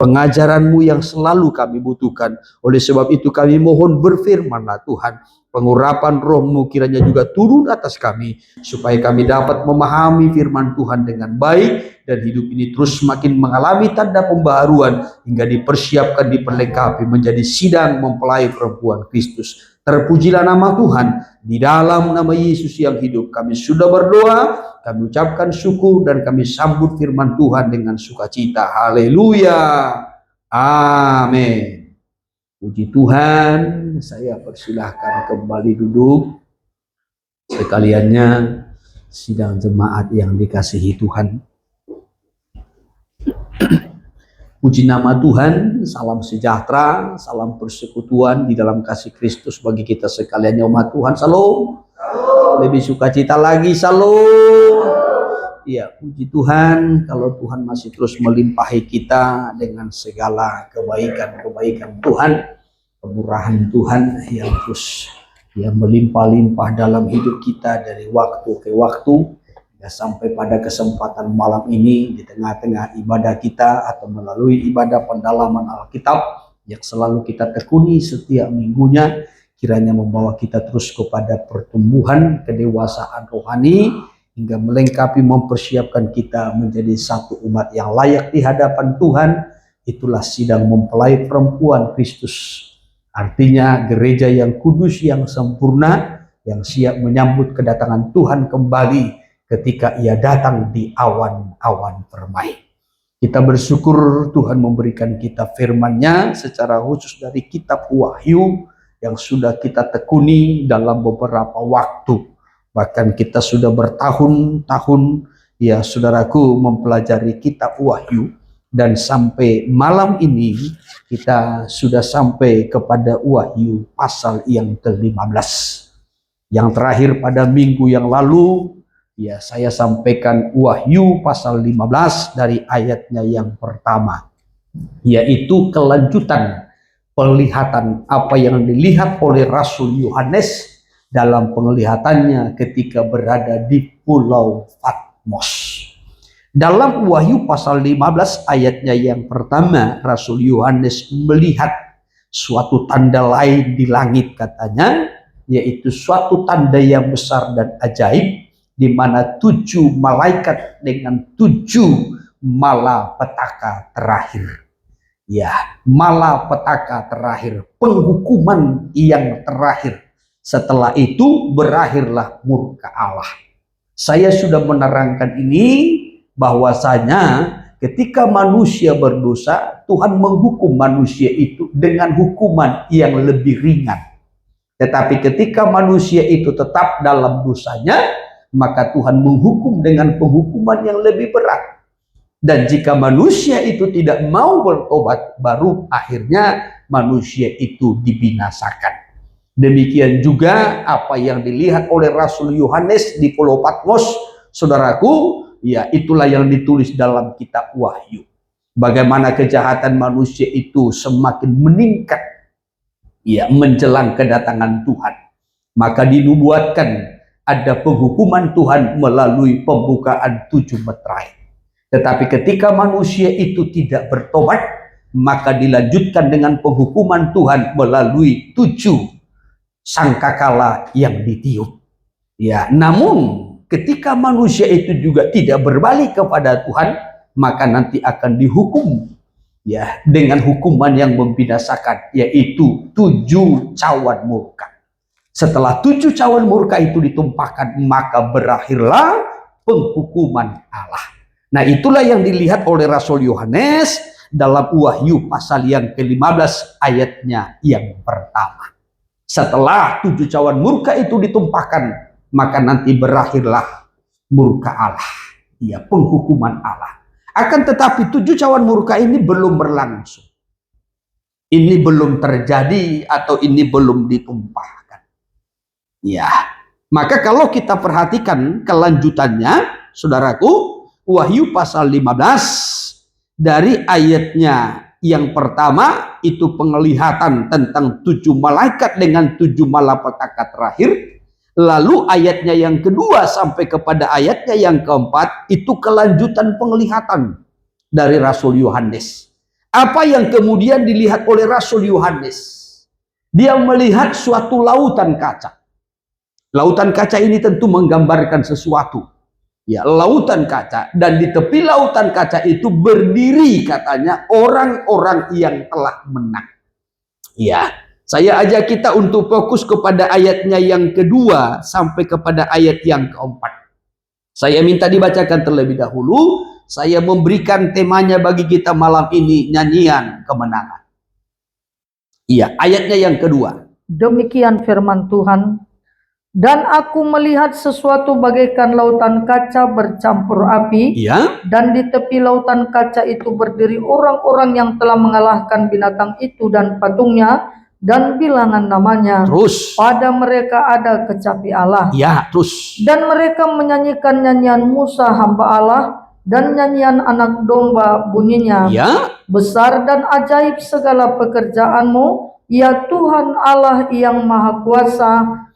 pengajaran-Mu yang selalu kami butuhkan. Oleh sebab itu kami mohon berfirman-Lah Tuhan, pengurapan Roh-Mu kiranya juga turun atas kami, supaya kami dapat memahami firman Tuhan dengan baik, dan hidup ini terus semakin mengalami tanda pembaharuan, hingga dipersiapkan, diperlengkapi menjadi sidang mempelai perempuan Kristus. Terpujilah nama Tuhan. Di dalam nama Yesus yang hidup kami sudah berdoa, kami ucapkan syukur, dan kami sambut firman Tuhan dengan sukacita. Haleluya. Amin. Puji Tuhan. Saya persilahkan kembali duduk. Sekaliannya sidang jemaat yang dikasihi Tuhan. Puji nama Tuhan, salam sejahtera, salam persekutuan di dalam kasih Kristus bagi kita sekalian umat Tuhan. Salam. Lebih sukacita lagi, salam. Ya, puji Tuhan kalau Tuhan masih terus melimpahi kita dengan segala kebaikan-kebaikan Tuhan, kemurahan Tuhan yang terus melimpah-limpah dalam hidup kita dari waktu ke waktu. Sampai pada kesempatan malam ini di tengah-tengah ibadah kita atau melalui ibadah pendalaman Alkitab yang selalu kita tekuni setiap minggunya, kiranya membawa kita terus kepada pertumbuhan kedewasaan rohani hingga melengkapi, mempersiapkan kita menjadi satu umat yang layak di hadapan Tuhan. Itulah sidang mempelai perempuan Kristus, artinya gereja yang kudus, yang sempurna, yang siap menyambut kedatangan Tuhan kembali ketika Ia datang di awan-awan permai. Kita bersyukur Tuhan memberikan kita firman-Nya secara khusus dari kitab Wahyu yang sudah kita tekuni dalam beberapa waktu. Bahkan kita sudah bertahun-tahun, ya saudaraku, mempelajari kitab Wahyu. Dan sampai malam ini kita sudah sampai kepada Wahyu pasal yang ke-15. Yang terakhir pada minggu yang lalu, ya, saya sampaikan Wahyu pasal 15 dari ayatnya yang pertama, yaitu kelanjutan penglihatan apa yang dilihat oleh Rasul Yohanes dalam penglihatannya ketika berada di Pulau Patmos. Dalam Wahyu pasal 15 ayatnya yang pertama, Rasul Yohanes melihat suatu tanda lain di langit katanya, yaitu suatu tanda yang besar dan ajaib, di mana 7 malaikat dengan 7 malapetaka terakhir. Ya, malapetaka terakhir, penghukuman yang terakhir. Setelah itu berakhirlah murka Allah. Saya sudah menerangkan ini bahwasanya ketika manusia berdosa, Tuhan menghukum manusia itu dengan hukuman yang lebih ringan. Tetapi ketika manusia itu tetap dalam dosanya, maka Tuhan menghukum dengan penghukuman yang lebih berat. Dan jika manusia itu tidak mau bertobat, baru akhirnya manusia itu dibinasakan. Demikian juga apa yang dilihat oleh Rasul Yohanes di Pulau Patmos, saudaraku, ya itulah yang ditulis dalam kitab Wahyu. Bagaimana kejahatan manusia itu semakin meningkat, ya, menjelang kedatangan Tuhan. Maka dinubuatkan ada penghukuman Tuhan melalui pembukaan 7 meterai. Tetapi ketika manusia itu tidak bertobat, maka dilanjutkan dengan penghukuman Tuhan melalui 7 sangkakala yang ditiup. Ya, namun ketika manusia itu juga tidak berbalik kepada Tuhan, maka nanti akan dihukum, ya, dengan hukuman yang membinasakan, yaitu 7 cawan murka. Setelah 7 cawan murka itu ditumpahkan, maka berakhirlah penghukuman Allah. Nah, itulah yang dilihat oleh Rasul Yohanes dalam Wahyu pasal yang ke-15 ayatnya yang pertama. Setelah 7 cawan murka itu ditumpahkan, maka nanti berakhirlah murka Allah, ya, penghukuman Allah. Akan tetapi 7 cawan murka ini belum berlangsung. Ini belum terjadi atau ini belum ditumpahkan. Ya, maka kalau kita perhatikan kelanjutannya, saudaraku, Wahyu pasal 15 dari ayatnya yang pertama itu penglihatan tentang 7 malaikat dengan 7 malapetaka terakhir. Lalu ayatnya yang kedua sampai kepada ayatnya yang keempat itu kelanjutan penglihatan dari Rasul Yohanes. Apa yang kemudian dilihat oleh Rasul Yohanes? Dia melihat suatu lautan kaca. Lautan kaca ini tentu menggambarkan sesuatu. Ya, lautan kaca, dan di tepi lautan kaca itu berdiri katanya orang-orang yang telah menang. Ya, saya ajak kita untuk fokus kepada ayatnya yang kedua sampai kepada ayat yang keempat. Saya minta dibacakan terlebih dahulu. Saya memberikan temanya bagi kita malam ini, nyanyian kemenangan. Iya, ayatnya yang kedua. Demikian firman Tuhan. Dan aku melihat sesuatu bagaikan lautan kaca bercampur api. Iya. Dan di tepi lautan kaca itu berdiri orang-orang yang telah mengalahkan binatang itu dan patungnya dan bilangan namanya. Terus. Pada mereka ada kecapi Allah. Ya, terus. Dan mereka menyanyikan nyanyian Musa hamba Allah dan nyanyian anak domba bunyinya. Ya. Besar dan ajaib segala pekerjaanmu, ya Tuhan Allah yang maha kuasa.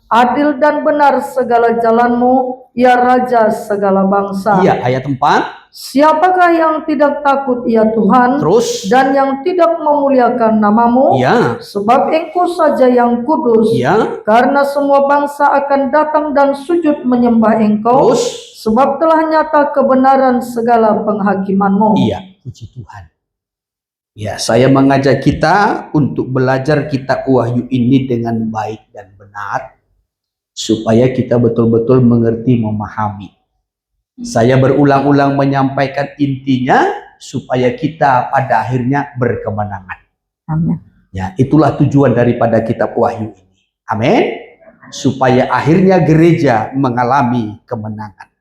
Adil dan benar segala jalanmu, ya Raja segala bangsa. Iya, ayat 4. Siapakah yang tidak takut, ya Tuhan? Terus. Dan yang tidak memuliakan namamu? Ya. Sebab Engkau saja yang kudus. Ya. Karena semua bangsa akan datang dan sujud menyembah Engkau. Terus. Sebab telah nyata kebenaran segala penghakimanmu. Iya, puji Tuhan. Ya, saya mengajak kita untuk belajar kitab Wahyu ini dengan baik dan benar, supaya kita betul-betul mengerti, memahami. Saya berulang-ulang menyampaikan intinya, supaya kita pada akhirnya berkemenangan. Amin. Ya, itulah tujuan daripada kitab Wahyu ini. Amin. Supaya akhirnya gereja mengalami kemenangan.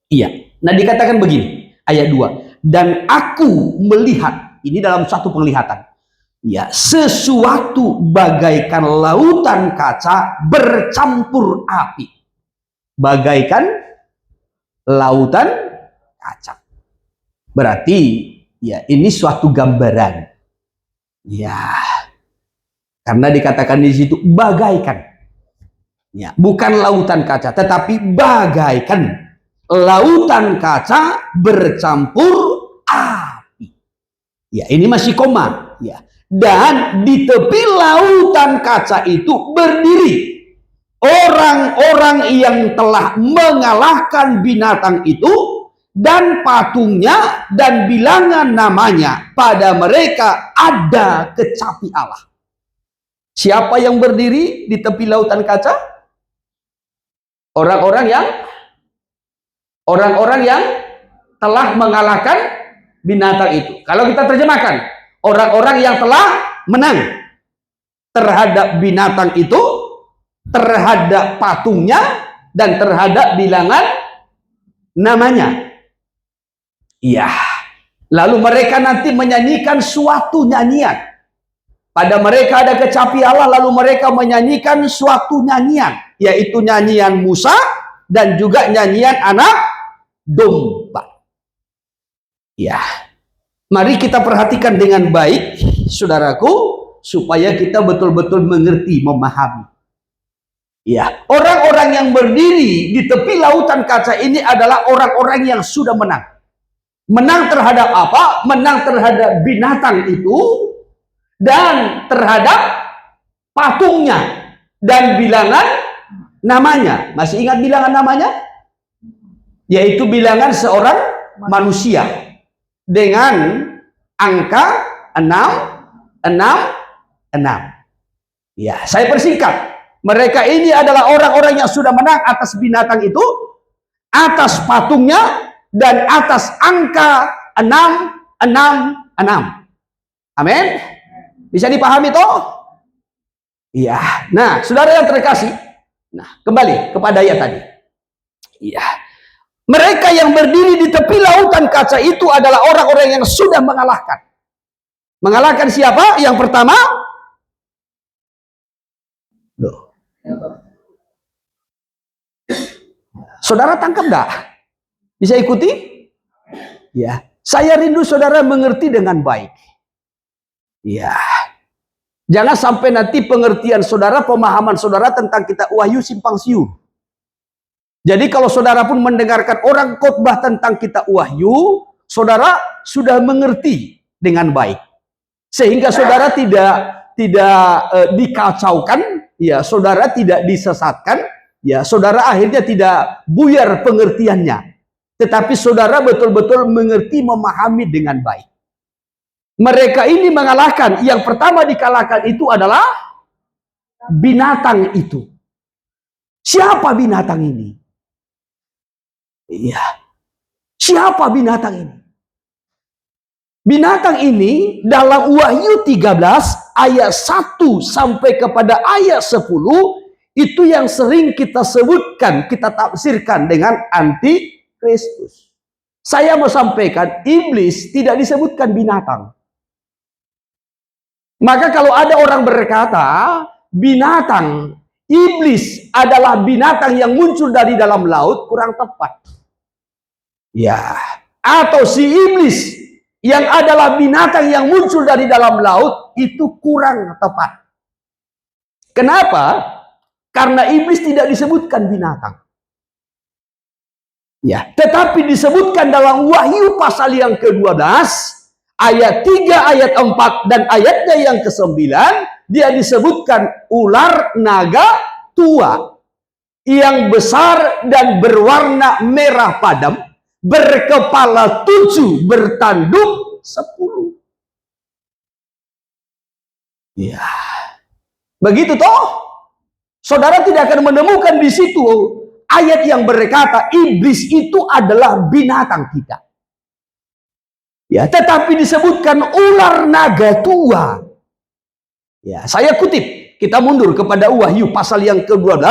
Iya. Nah, dikatakan begini, ayat 2. Dan aku melihat, ini dalam satu penglihatan. Ya, sesuatu bagaikan lautan kaca bercampur api. Bagaikan lautan kaca. Berarti ya ini suatu gambaran. Ya. Karena dikatakan di situ bagaikan. Ya, bukan lautan kaca, tetapi bagaikan lautan kaca bercampur api. Ya, ini masih koma, ya. Dan di tepi lautan kaca itu berdiri orang-orang yang telah mengalahkan binatang itu dan patungnya dan bilangan namanya. Pada mereka ada kecapi Allah. Siapa yang berdiri di tepi lautan kaca? Orang-orang yang telah mengalahkan binatang itu. Kalau kita terjemahkan, orang-orang yang telah menang terhadap binatang itu, terhadap patungnya, dan terhadap bilangan namanya. Iya. Lalu mereka nanti menyanyikan suatu nyanyian. Pada mereka ada kecapi Allah, lalu mereka menyanyikan suatu nyanyian, yaitu nyanyian Musa dan juga nyanyian anak domba. Ya. Mari kita perhatikan dengan baik, saudaraku, supaya kita betul-betul mengerti, memahami. Ya, orang-orang yang berdiri di tepi lautan kaca ini adalah orang-orang yang sudah menang. Menang terhadap apa? Menang terhadap binatang itu dan terhadap patungnya dan bilangan namanya. Masih ingat bilangan namanya? Yaitu bilangan seorang manusia dengan angka 666. Ya, saya persingkat. Mereka ini adalah orang-orang yang sudah menang atas binatang itu, atas patungnya, dan atas angka 666. Amin. Bisa dipahami toh? Iya. Nah, saudara yang terkasih, nah kembali kepada ayat tadi. Iya. Mereka yang berdiri di tepi lautan kaca itu adalah orang-orang yang sudah mengalahkan. Mengalahkan siapa? Yang pertama, loh. Saudara tangkap enggak? Bisa ikuti? Ya. Saya rindu saudara mengerti dengan baik. Ya. Jangan sampai nanti pengertian saudara, pemahaman saudara tentang kitab Wahyu simpang siur. Jadi kalau saudara pun mendengarkan orang khotbah tentang kitab Wahyu, saudara sudah mengerti dengan baik. sehingga saudara tidak dikacaukan, ya, saudara tidak disesatkan, ya, saudara akhirnya tidak buyar pengertiannya, tetapi saudara betul-betul mengerti, memahami dengan baik. Mereka ini mengalahkan. Yang pertama dikalahkan itu adalah binatang itu. Siapa binatang ini? Iya. Siapa binatang ini? Binatang ini dalam Wahyu 13 ayat 1 sampai kepada ayat 10 itu yang sering kita sebutkan, kita tafsirkan dengan antikristus. Saya mau sampaikan, iblis tidak disebutkan binatang. Maka kalau ada orang berkata binatang, iblis adalah binatang yang muncul dari dalam laut, kurang tepat. Ya, atau si iblis yang adalah binatang yang muncul dari dalam laut, itu kurang tepat. Kenapa? Karena iblis tidak disebutkan binatang. Ya, tetapi disebutkan dalam Wahyu pasal yang ke-12 ayat 3, ayat 4 dan ayatnya yang ke-9, dia disebutkan ular naga tua yang besar dan berwarna merah padam, berkepala 7, bertanduk 10. Ya. Begitu toh? Saudara tidak akan menemukan di situ ayat yang berkata iblis itu adalah binatang kita. Ya, tetapi disebutkan ular naga tua. Ya, saya kutip, kita mundur kepada Wahyu pasal yang ke-12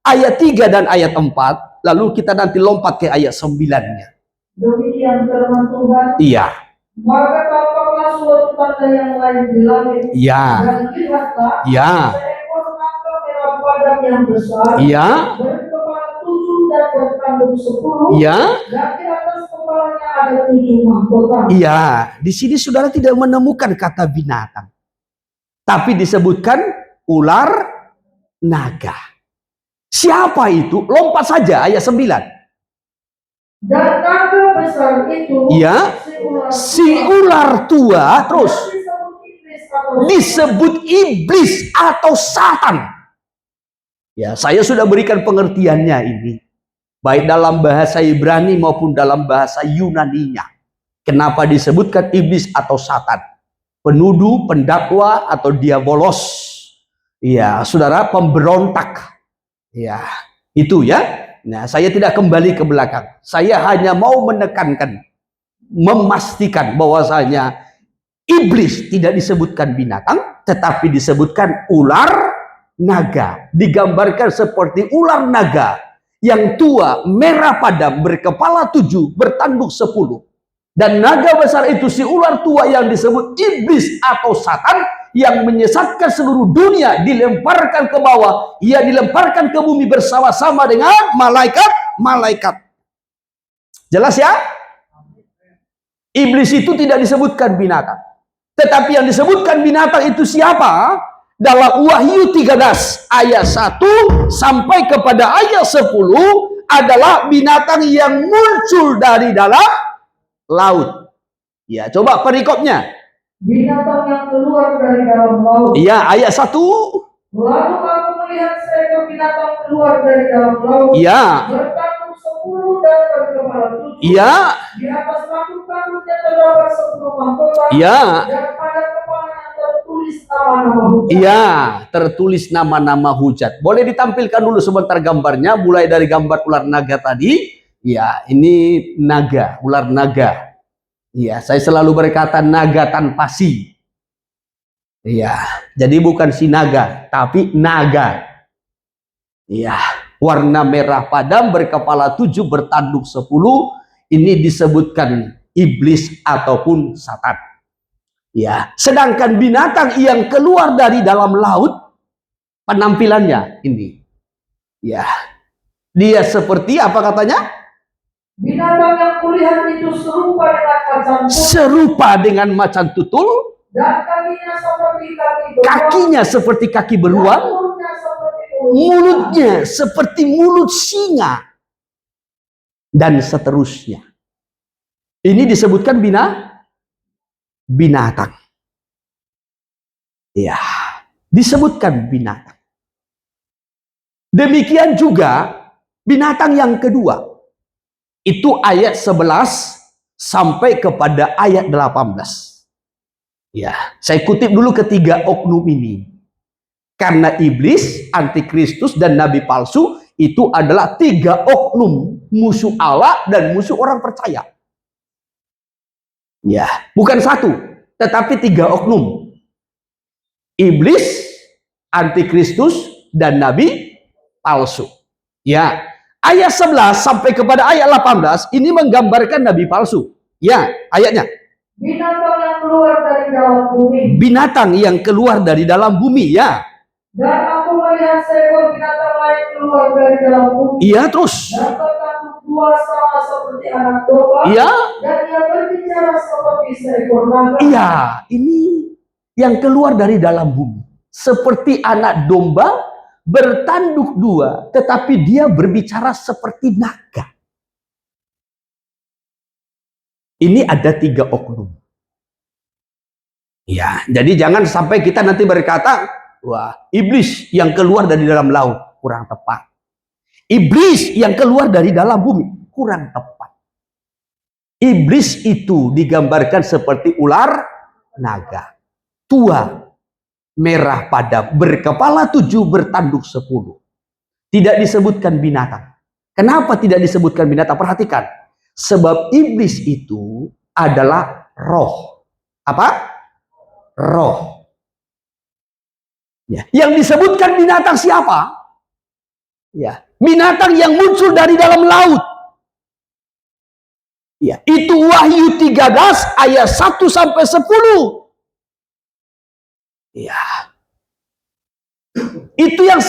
ayat 3 dan ayat 4, lalu kita nanti lompat ke ayat 9-nya. Demikian firman Tuhan. Iya. Maka tampaklah suatu tanda yang lain di langit. Iya. Dan lihatlah, Iya. seekor naga merah padam yang besar. Iya. Berkepala 7 dan bertanduk 10. Iya. Dan di atas kepalanya ada 7 mahkota. Iya. Di sini saudara tidak menemukan kata binatang, tapi disebutkan ular naga. Siapa itu? Lompat saja ayat 9. Dan naga besar itu, Iya, si ular tua, terus disebut iblis atau Satan. Ya, saya sudah berikan pengertiannya ini, baik dalam bahasa Ibrani maupun dalam bahasa Yunaninya. Kenapa disebutkan iblis atau Satan? Penuduh, pendakwa, atau diabolos. Ya, saudara, pemberontak. Ya, itu ya. Nah, saya tidak kembali ke belakang. Saya hanya mau menekankan, memastikan bahwasanya iblis tidak disebutkan binatang, tetapi disebutkan ular naga. Digambarkan seperti ular naga yang tua, merah padam, berkepala 7, bertanduk 10. Dan naga besar itu si ular tua yang disebut iblis atau Satan, yang menyesatkan seluruh dunia, dilemparkan ke bawah, ia dilemparkan ke bumi bersama-sama dengan malaikat-malaikat. Jelas ya? Iblis itu tidak disebutkan binatang, tetapi yang disebutkan binatang itu siapa? Dalam Wahyu 13 ayat 1 sampai kepada ayat 10 adalah binatang yang muncul dari dalam laut. Ya, coba perikopnya. Binatang yang keluar dari dalam laut. Iya, ayat 1. Lalu aku melihat seekor binatang keluar dari dalam laut. Iya. Bertanduk 10 dan berkepala 7. Iya. Di atas tanduk-tanduknya terdapat 10 mahkota. Iya. Dan pada kepalanya tertulis nama-nama hujat. Iya, tertulis nama-nama hujat. Boleh ditampilkan dulu sebentar gambarnya, mulai dari gambar ular naga tadi. Ya, ini naga, ular naga. Iya, saya selalu berkata naga tanpa si. Iya, jadi bukan si naga, tapi naga. Iya, warna merah padam, berkepala 7, bertanduk 10. Ini disebutkan iblis ataupun Satan. Ya, sedangkan binatang yang keluar dari dalam laut, penampilannya ini. Ya, dia seperti apa katanya? Binatang yang kulihat itu serupa dengan macan tutul. Serupa dengan macan tutul. Dan kakinya seperti kaki beruang. Kakinya seperti kaki beruang. Mulutnya seperti mulut singa. Dan seterusnya. Ini disebutkan binatang. Ya, disebutkan binatang. Demikian juga binatang yang kedua. Itu ayat 11 sampai kepada ayat 18. Ya, saya kutip dulu ketiga oknum ini. Karena iblis, antikristus, dan nabi palsu itu adalah tiga oknum musuh Allah dan musuh orang percaya. Ya, bukan satu, tetapi tiga oknum. Iblis, antikristus, dan nabi palsu. Ya, ayat 11 sampai kepada ayat 18 ini menggambarkan nabi palsu. Ya, ayatnya. Binatang yang keluar dari dalam bumi. Binatang yang keluar dari dalam bumi, ya. Dan aku melihat seekor binatang lain keluar dari dalam bumi. Iya, terus. Dan bertanduk dua sama seperti anak domba. Iya. Dan ia berbicara seperti seekor naga. Iya, ini yang keluar dari dalam bumi. Seperti anak domba, bertanduk dua, tetapi dia berbicara seperti naga. Ini ada tiga oknum. Ya, jadi jangan sampai kita nanti berkata, wah, iblis yang keluar dari dalam laut, kurang tepat. Iblis yang keluar dari dalam bumi, kurang tepat. Iblis itu digambarkan seperti ular naga. Tua, merah padam, berkepala 7, bertanduk 10. Tidak disebutkan binatang. Kenapa tidak disebutkan binatang? Perhatikan. Sebab iblis itu adalah roh. Apa? Roh. Ya. Yang disebutkan binatang siapa? Ya. Binatang yang muncul dari dalam laut. Ya. Itu Wahyu 13 ayat 1 sampai 10. Ya. Itu yang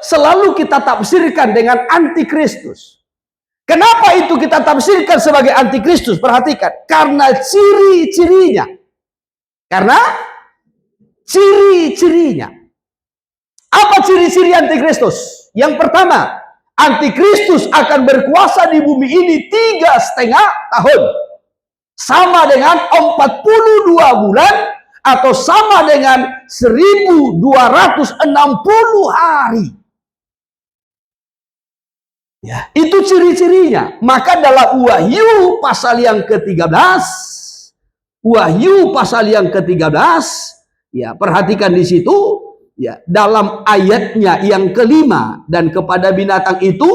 selalu kita tafsirkan dengan antikristus. Kenapa itu kita tafsirkan sebagai antikristus? Perhatikan, karena ciri-cirinya. Karena ciri-cirinya. Apa ciri-ciri antikristus? Yang pertama, antikristus akan berkuasa di bumi ini 3,5 tahun. Sama dengan 42 bulan atau sama dengan 1260 hari. Ya, itu ciri-cirinya. Maka dalam Wahyu pasal yang ke-13, Wahyu pasal yang ke-13, ya, perhatikan di situ, ya, dalam ayatnya yang kelima, dan kepada binatang itu,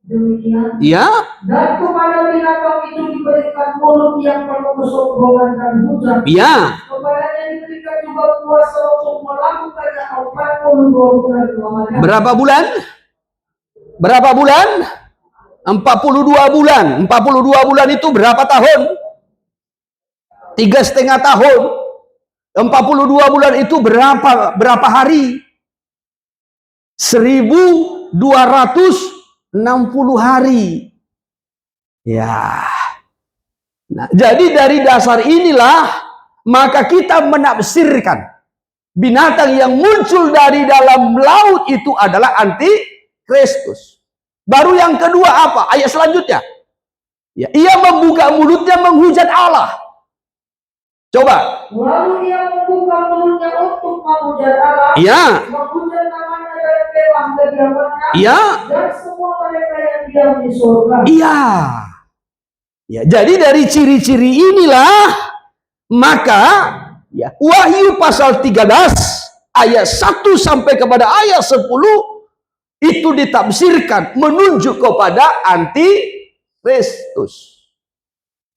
Demikian. ya, Dan kepada binatang itu diberikan mulut yang penuh kesombongan dan hujat. ya. Kepadanya diberikan juga kuasa untuk melakukannya 42 bulan lamanya. Berapa bulan? Berapa bulan? 42 bulan. 42 bulan itu berapa tahun? 3,5 tahun. 42 bulan itu berapa hari? 1260 hari. Ya. Nah, jadi dari dasar inilah maka kita menafsirkan binatang yang muncul dari dalam laut itu adalah antikristus. Baru yang kedua apa? Ayat selanjutnya. Ya, ia membuka mulutnya menghujat Allah. Coba. Lalu ia membuka mulutnya untuk menghujat Allah. Iya. Menghujat namanya dan kemah kediamannya. Iya. Dan semua mereka yang diam di surga. Iya. Ya, jadi dari ciri-ciri inilah maka ya, Wahyu pasal 13 ayat 1 sampai kepada ayat 10 itu ditafsirkan menunjuk kepada antikristus.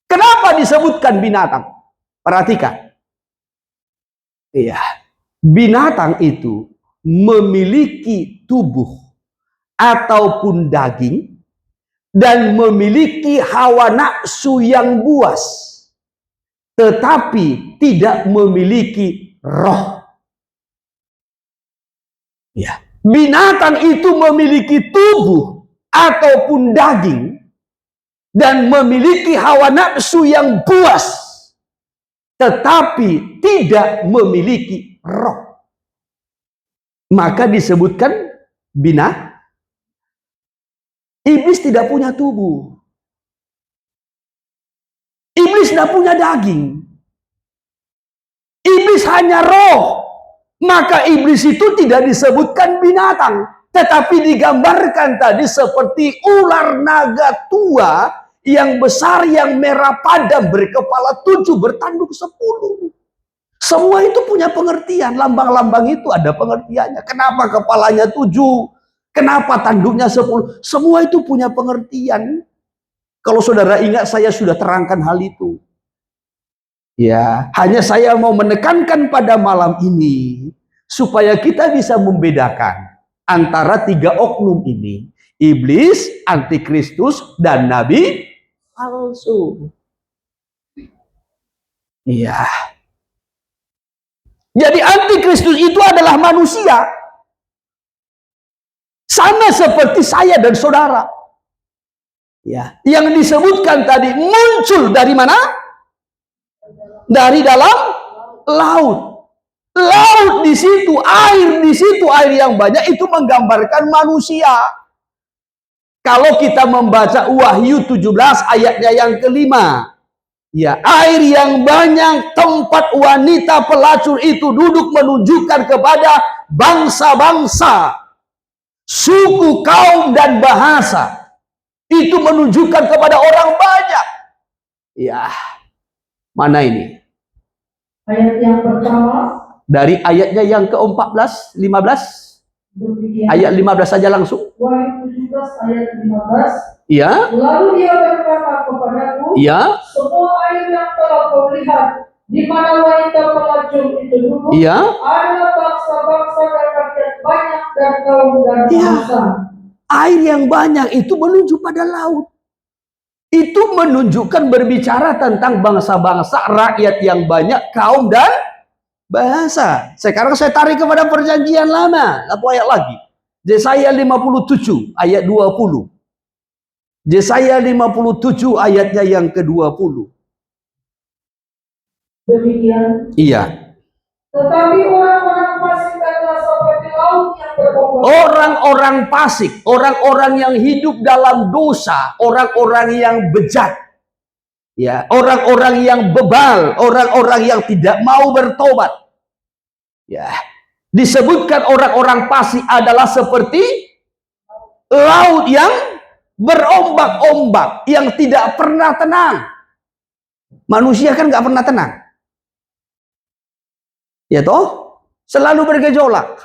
Kenapa disebutkan binatang? Perhatikan. Iya. Binatang itu memiliki tubuh ataupun daging dan memiliki hawa nafsu yang buas, tetapi tidak memiliki roh. Ya. Binatang itu memiliki tubuh ataupun daging dan memiliki hawa nafsu yang buas, tetapi tidak memiliki roh. Maka disebutkan binatang. Iblis tidak punya tubuh. Iblis tidak punya daging. Iblis hanya roh. Maka iblis itu tidak disebutkan binatang, tetapi digambarkan tadi seperti ular naga tua yang besar, yang merah padam, berkepala 7, bertanduk 10. Semua itu punya pengertian. Lambang-lambang itu ada pengertiannya. Kenapa kepalanya 7? Kenapa tanduknya 10? Semua itu punya pengertian. Kalau saudara ingat, saya sudah terangkan hal itu. Ya, hanya saya mau menekankan pada malam ini supaya kita bisa membedakan antara 3 oknum ini: iblis, antikristus, dan nabi palsu. Iya. Jadi antikristus itu adalah manusia, sama seperti saya dan saudara. Ya, yang disebutkan tadi muncul dari mana? Dari dalam laut. Laut di situ, air yang banyak itu menggambarkan manusia. Kalau kita membaca Wahyu 17 ayatnya yang kelima, ya, air yang banyak, tempat wanita pelacur itu duduk, menunjukkan kepada bangsa-bangsa, suku, kaum, dan bahasa. Itu menunjukkan kepada orang banyak. Ya, mana ini? Ayat yang pertama. Dari ayatnya yang ke-14, 15. Demikian. Ayat 15 saja langsung. Wahyu 17 ayat 15. Ya. Lalu dia berkata kepadaku, Ya. semua air yang telah kau lihat, di mana wanita pelacur itu duduk, Ya. ada bangsa-bangsa dan rakyat banyak dan kaum dan bangsa. Air yang banyak itu menuju pada laut. Itu menunjukkan, berbicara tentang bangsa-bangsa, rakyat yang banyak, kaum, dan bahasa. Sekarang saya tarik kepada perjanjian lama. Satu ayat lagi. Yesaya 57 ayat 20. Yesaya 57 ayatnya yang ke-20. Demikian. Iya. Tetapi orang-orang fasik adalah seperti laut yang berombak. Orang-orang fasik, orang-orang yang hidup dalam dosa, orang-orang yang bejat, ya, orang-orang yang bebal, orang-orang yang tidak mau bertobat. Ya, disebutkan orang-orang fasik adalah seperti laut yang berombak-ombak, yang tidak pernah tenang. Manusia kan nggak pernah tenang, ya toh, selalu bergejolak.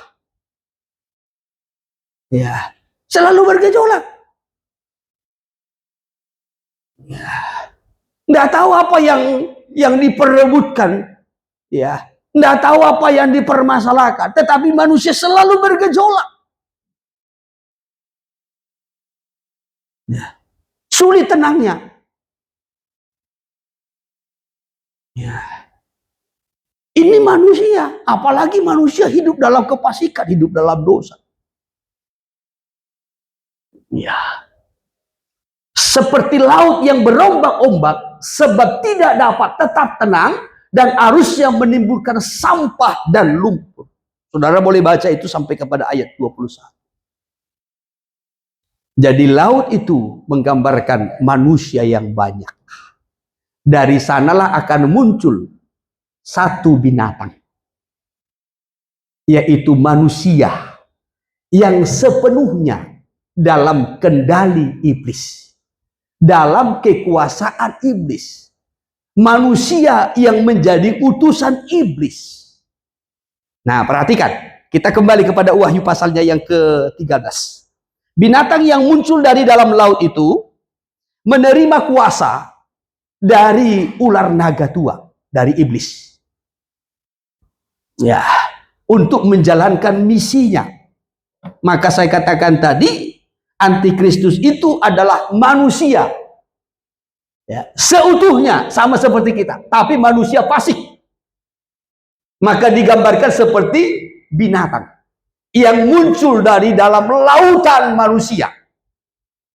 Ya, selalu bergejolak. Ya, nggak tahu apa yang diperebutkan, ya, nggak tahu apa yang dipermasalahkan, tetapi manusia selalu bergejolak. Ya, sulit tenangnya. Ya, ini manusia, apalagi manusia hidup dalam kefasikan, hidup dalam dosa. Ya, seperti laut yang berombak-ombak, sebab tidak dapat tetap tenang, dan arusnya menimbulkan sampah dan lumpur. Saudara boleh baca itu sampai kepada ayat 21. Jadi laut itu menggambarkan manusia yang banyak. Dari sanalah akan muncul satu binatang, yaitu manusia yang sepenuhnya dalam kendali iblis, dalam kekuasaan iblis. Manusia yang menjadi utusan iblis. Nah, perhatikan, kita kembali kepada Wahyu pasalnya yang ke-13. Binatang yang muncul dari dalam laut itu menerima kuasa dari ular naga tua, dari iblis. Ya, untuk menjalankan misinya. Maka saya katakan tadi, antikristus itu adalah manusia, ya, seutuhnya sama seperti kita, tapi manusia fasik. Maka digambarkan seperti binatang yang muncul dari dalam lautan manusia.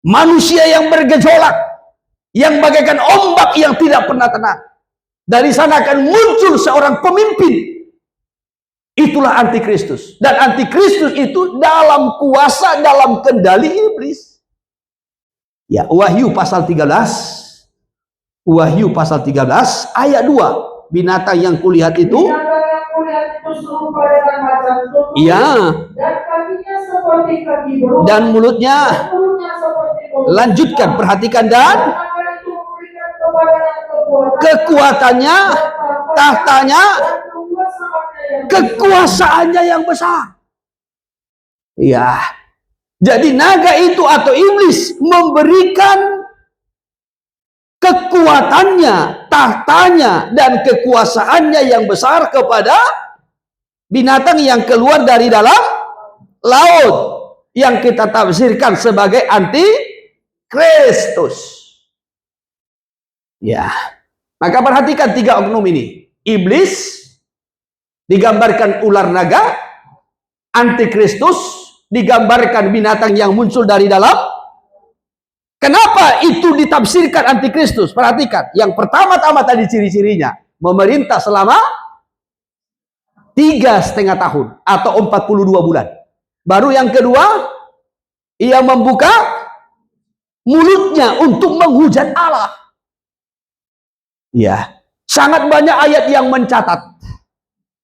Manusia yang bergejolak, yang bagaikan ombak yang tidak pernah tenang. Dari sana akan muncul seorang pemimpin. Itulah antikristus. Dan antikristus itu dalam kuasa, dalam kendali iblis. Ya, Wahyu pasal 13. Wahyu pasal 13 ayat 2. Binatang yang kulihat itu, binatang yang kulihat itu serupa dengan macan tutul. Iya. Dan kakinya seperti kaki beruang. Dan mulutnya. Dan mulutnya seperti mulut. Lanjutkan, perhatikan dan akan itu memberikan kepadanya kekuatannya, tahtanya, dan kekuasaannya yang kekuasaannya yang besar. Iya. Jadi naga itu atau iblis memberikan kekuatannya, tahtanya, dan kekuasaannya yang besar kepada binatang yang keluar dari dalam laut, yang kita tafsirkan sebagai anti-Kristus. Ya. Maka perhatikan tiga oknum ini. Iblis digambarkan ular naga, anti-Kristus digambarkan binatang yang muncul dari dalam. Kenapa itu ditafsirkan anti-Kristus? Perhatikan, yang pertama-tama tadi ciri-cirinya, memerintah selama 3,5 tahun atau 42 bulan. Baru yang kedua, ia membuka mulutnya untuk menghujat Allah. Ya, sangat banyak ayat yang mencatat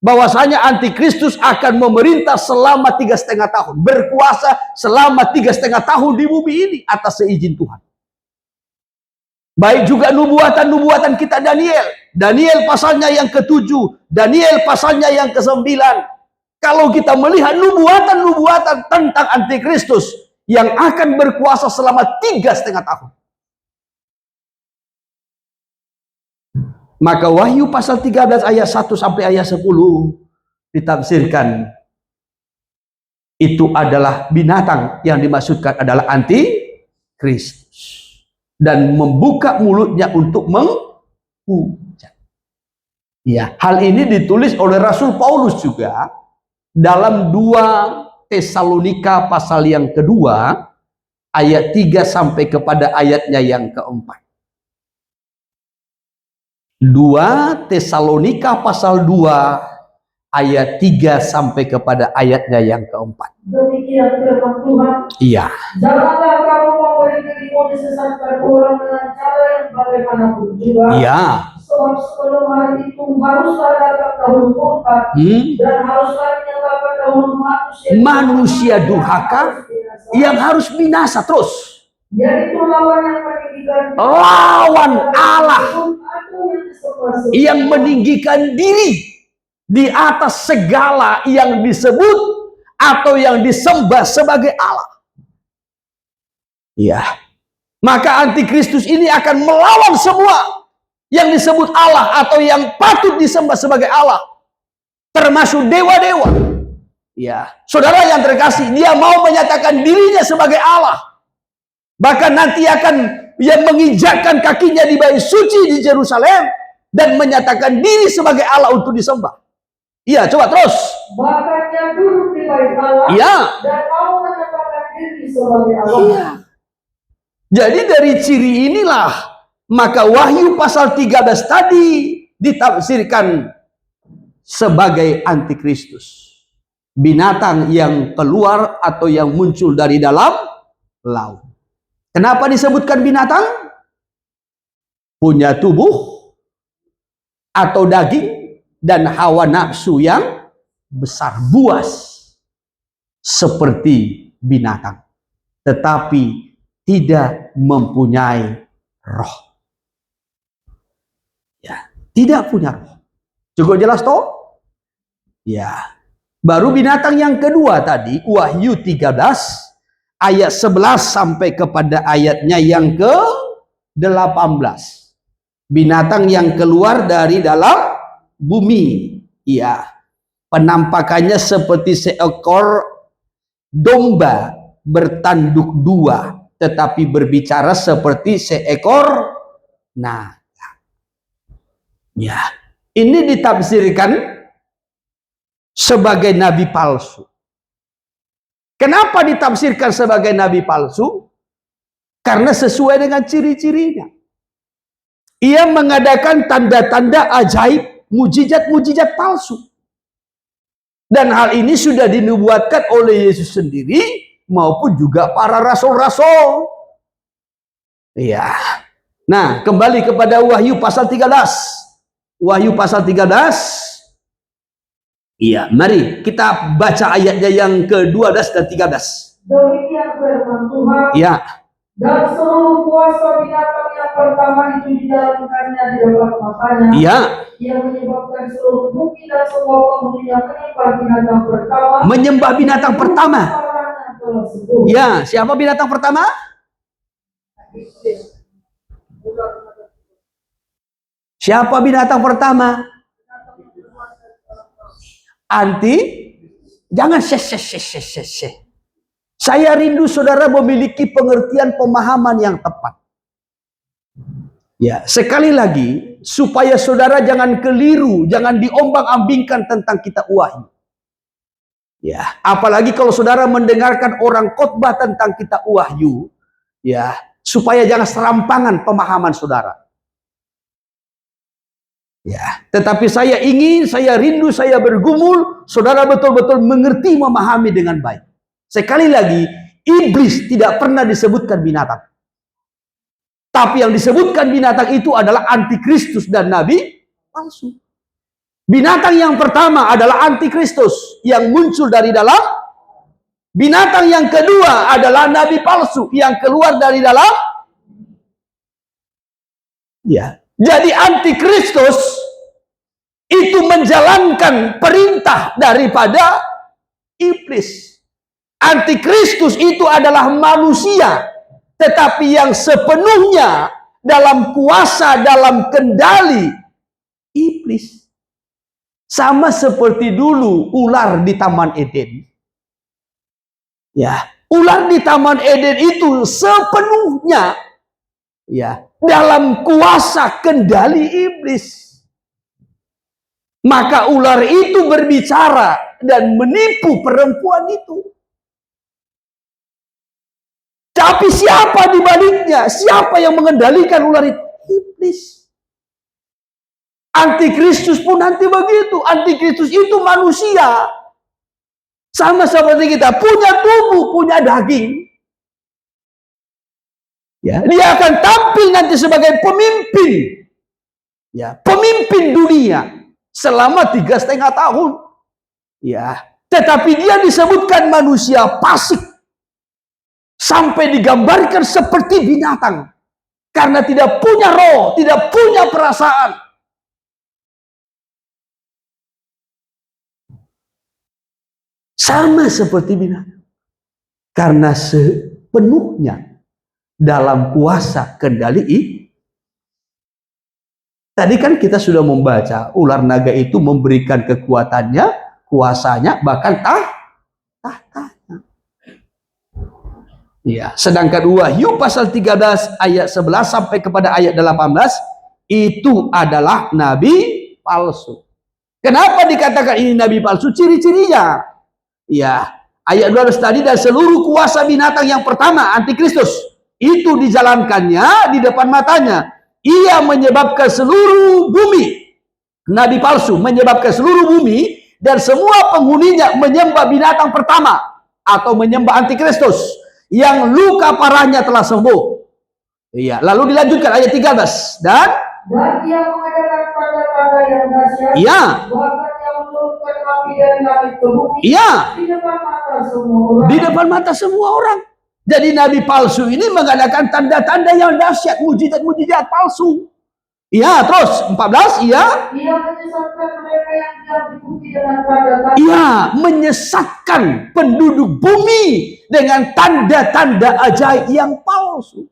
bahwasanya antikristus akan memerintah selama 3,5 tahun, berkuasa selama 3,5 tahun di bumi ini atas seizin Tuhan. Baik juga nubuatan-nubuatan kita Daniel pasalnya yang ke-7, Daniel pasalnya yang ke-9. Kalau kita melihat nubuatan-nubuatan tentang antikristus yang akan berkuasa selama 3,5 tahun. Maka Wahyu pasal 13 ayat 1 sampai ayat 10 ditafsirkan itu adalah binatang yang dimaksudkan adalah antikristus dan membuka mulutnya untuk menghujat. Ya, hal ini ditulis oleh Rasul Paulus juga dalam 2 Tesalonika pasal yang kedua ayat 3 sampai kepada ayatnya yang keempat. 2 Tesalonika pasal 2 ayat 3 sampai kepada ayatnya yang keempat. Demikian firman Tuhan. Iya. Janganlah kamu memberi dirimu disesatkan orang dengan cara yang bagaimanapun juga. Iya. Sebab sebelum hari itu haruslah datang dahulu murka dan haruslah dinyatakan dahulu manusia durhaka yang harus binasa terus. Yaitu lawan yang meninggikan lawan Allah yang meninggikan diri di atas segala yang disebut atau yang disembah sebagai Allah. Ya, maka antikristus ini akan melawan semua yang disebut Allah atau yang patut disembah sebagai Allah, termasuk dewa-dewa. Ya, saudara yang terkasih, dia mau menyatakan dirinya sebagai Allah. Bahkan nanti akan yang menginjakkan kakinya di bait suci di Yerusalem dan menyatakan diri sebagai Allah untuk disembah. Iya, coba terus. Bahkan yang duduk di bait Allah dan mau menyatakan diri sebagai Allah. Iya. Jadi dari ciri inilah maka Wahyu pasal 13 tadi ditafsirkan sebagai antikristus. Binatang yang keluar atau yang muncul dari dalam laut. Kenapa disebutkan binatang? Punya tubuh atau daging dan hawa nafsu yang besar, buas seperti binatang, tetapi tidak mempunyai roh. Ya, tidak punya roh. Cukup jelas toh? Ya. Baru binatang yang kedua tadi, Wahyu 13 ayat 11 sampai kepada ayatnya yang ke-18. Binatang yang keluar dari dalam bumi. Ya. Penampakannya seperti seekor domba bertanduk dua, tetapi berbicara seperti seekor naga. Ya. Ini ditafsirkan sebagai nabi palsu. Kenapa ditafsirkan sebagai nabi palsu? Karena sesuai dengan ciri-cirinya. Ia mengadakan tanda-tanda ajaib, mujizat-mujizat palsu. Dan hal ini sudah dinubuatkan oleh Yesus sendiri maupun juga para rasul-rasul. Iya. Nah, kembali kepada Wahyu pasal 13. Wahyu pasal 13. Iya, mari kita baca ayatnya yang ke-12 dan 13. Demikian firman Tuhan. Iya. Dan seluruh kuasa binatang yang pertama itu dijalankannya di depan matanya. Iya. Ia menyebabkan seluruh bumi dan semua penghuninya menyembah binatang pertama. Menyembah binatang pertama. Iya, siapa binatang pertama? Siapa binatang pertama? Anti? Jangan Saya rindu saudara memiliki pengertian pemahaman yang tepat. Ya, sekali lagi, supaya saudara jangan keliru, jangan diombang-ambingkan tentang kitab Wahyu. Ya, apalagi kalau saudara mendengarkan orang khotbah tentang kitab Wahyu, ya, supaya jangan serampangan pemahaman saudara. Ya, tetapi saya rindu, saya bergumul, saudara betul-betul mengerti, memahami dengan baik. Sekali lagi, iblis tidak pernah disebutkan binatang. Tapi yang disebutkan binatang itu adalah antikristus dan nabi palsu. Binatang yang pertama adalah antikristus yang muncul dari dalam. Binatang yang kedua adalah nabi palsu yang keluar dari dalam. Ya. Jadi antikristus itu menjalankan perintah daripada iblis. Antikristus itu adalah manusia, tetapi yang sepenuhnya dalam kuasa, dalam kendali iblis. Sama seperti dulu ular di Taman Eden. Ya, ular di Taman Eden itu sepenuhnya ya dalam kuasa kendali iblis. Maka ular itu berbicara dan menipu perempuan itu. Tapi siapa di baliknya? Siapa yang mengendalikan ular itu? Iblis. Antikristus pun nanti begitu. Antikristus itu manusia. Sama seperti kita. Punya tubuh, punya daging. Ya, dia akan tampil nanti sebagai pemimpin. Ya, pemimpin dunia. Selama 3,5 tahun. Ya, tetapi dia disebutkan manusia fasik. Sampai digambarkan seperti binatang. Karena tidak punya roh, tidak punya perasaan. Sama seperti binatang. Karena sepenuhnya dalam kuasa kendali. Tadi kan kita sudah membaca, ular naga itu memberikan kekuatannya, kuasanya, bahkan tahtanya. Ya, sedangkan Wahyu pasal 13 ayat 11 sampai kepada ayat 18 itu adalah nabi palsu. Kenapa dikatakan ini nabi palsu? Ciri-cirinya. Ya, ayat 12 tadi, dan seluruh kuasa binatang yang pertama, antikristus, itu dijalankannya di depan matanya. Ia menyebabkan seluruh bumi, nabi palsu menyebabkan seluruh bumi dan semua penghuninya menyembah binatang pertama atau menyembah antikristus yang luka parahnya telah sembuh. Iya, lalu dilanjutkan ayat 13. Dan ia mengadakan tanda-tanda yang dahsyat. Iya. Bahkan yang menurunkan api dari langit ke bumi. Iya. Di depan mata semua orang. Di depan mata semua orang. Jadi nabi palsu ini mengadakan tanda-tanda yang dahsyat, mujizat-mujizat palsu. Iya, terus 14, iya. Ia menyesatkan mereka yang diam di bumi dengan tanda-tanda. Iya, menyesatkan penduduk bumi dengan tanda-tanda ajaib yang palsu.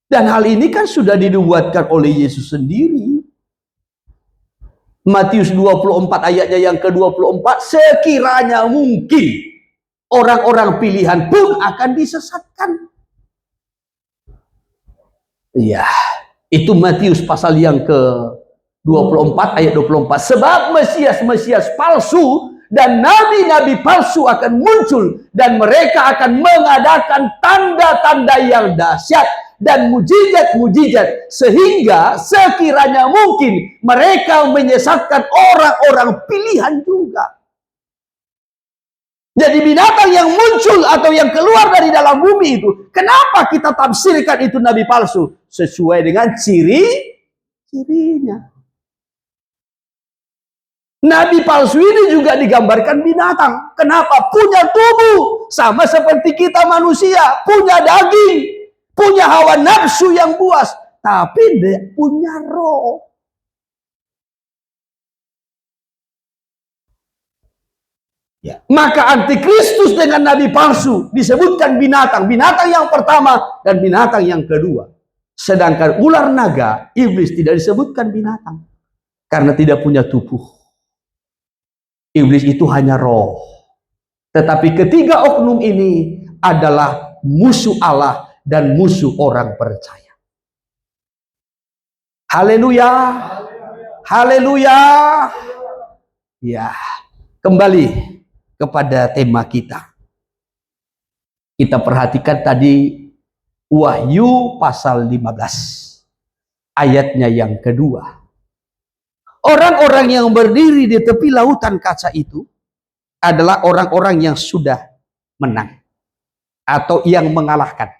Dan hal ini kan sudah dinubuatkan oleh Yesus sendiri. Matius 24 ayatnya yang ke-24, sekiranya mungkin orang-orang pilihan pun akan disesatkan. Iya, itu Matius pasal yang ke-24 ayat 24. Sebab Mesias-Mesias palsu dan nabi-nabi palsu akan muncul, dan mereka akan mengadakan tanda-tanda yang dahsyat dan mujizat-mujizat, sehingga sekiranya mungkin mereka menyesatkan orang-orang pilihan juga. Jadi binatang yang muncul atau yang keluar dari dalam bumi itu, kenapa kita tafsirkan itu nabi palsu? Sesuai dengan ciri-cirinya. Nabi palsu ini juga digambarkan binatang. Kenapa? Punya tubuh sama seperti kita manusia, punya daging, punya hawa nafsu yang buas, tapi dia punya roh. Ya. Maka antikristus dengan nabi palsu disebutkan binatang. Binatang yang pertama dan binatang yang kedua. Sedangkan ular naga, iblis tidak disebutkan binatang. Karena tidak punya tubuh. Iblis itu hanya roh. Tetapi ketiga oknum ini adalah musuh Allah dan musuh orang percaya. Haleluya. Haleluya. Ya, kembali kepada tema kita. Kita perhatikan tadi Wahyu pasal 15 ayatnya yang kedua. Orang-orang yang berdiri di tepi lautan kaca itu adalah orang-orang yang sudah menang atau yang mengalahkan.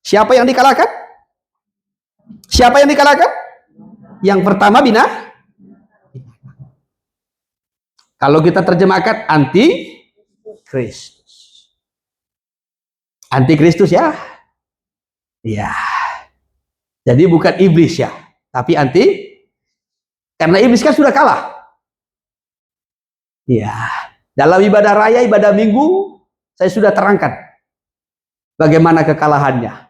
Siapa yang dikalahkan? Siapa yang dikalahkan? Yang pertama binatang. Kalau kita terjemahkan antikristus. Antikristus ya. Ya. Jadi bukan iblis ya, tapi karena iblis kan sudah kalah. Ya. Dalam ibadah raya, ibadah minggu, saya sudah terangkan bagaimana kekalahannya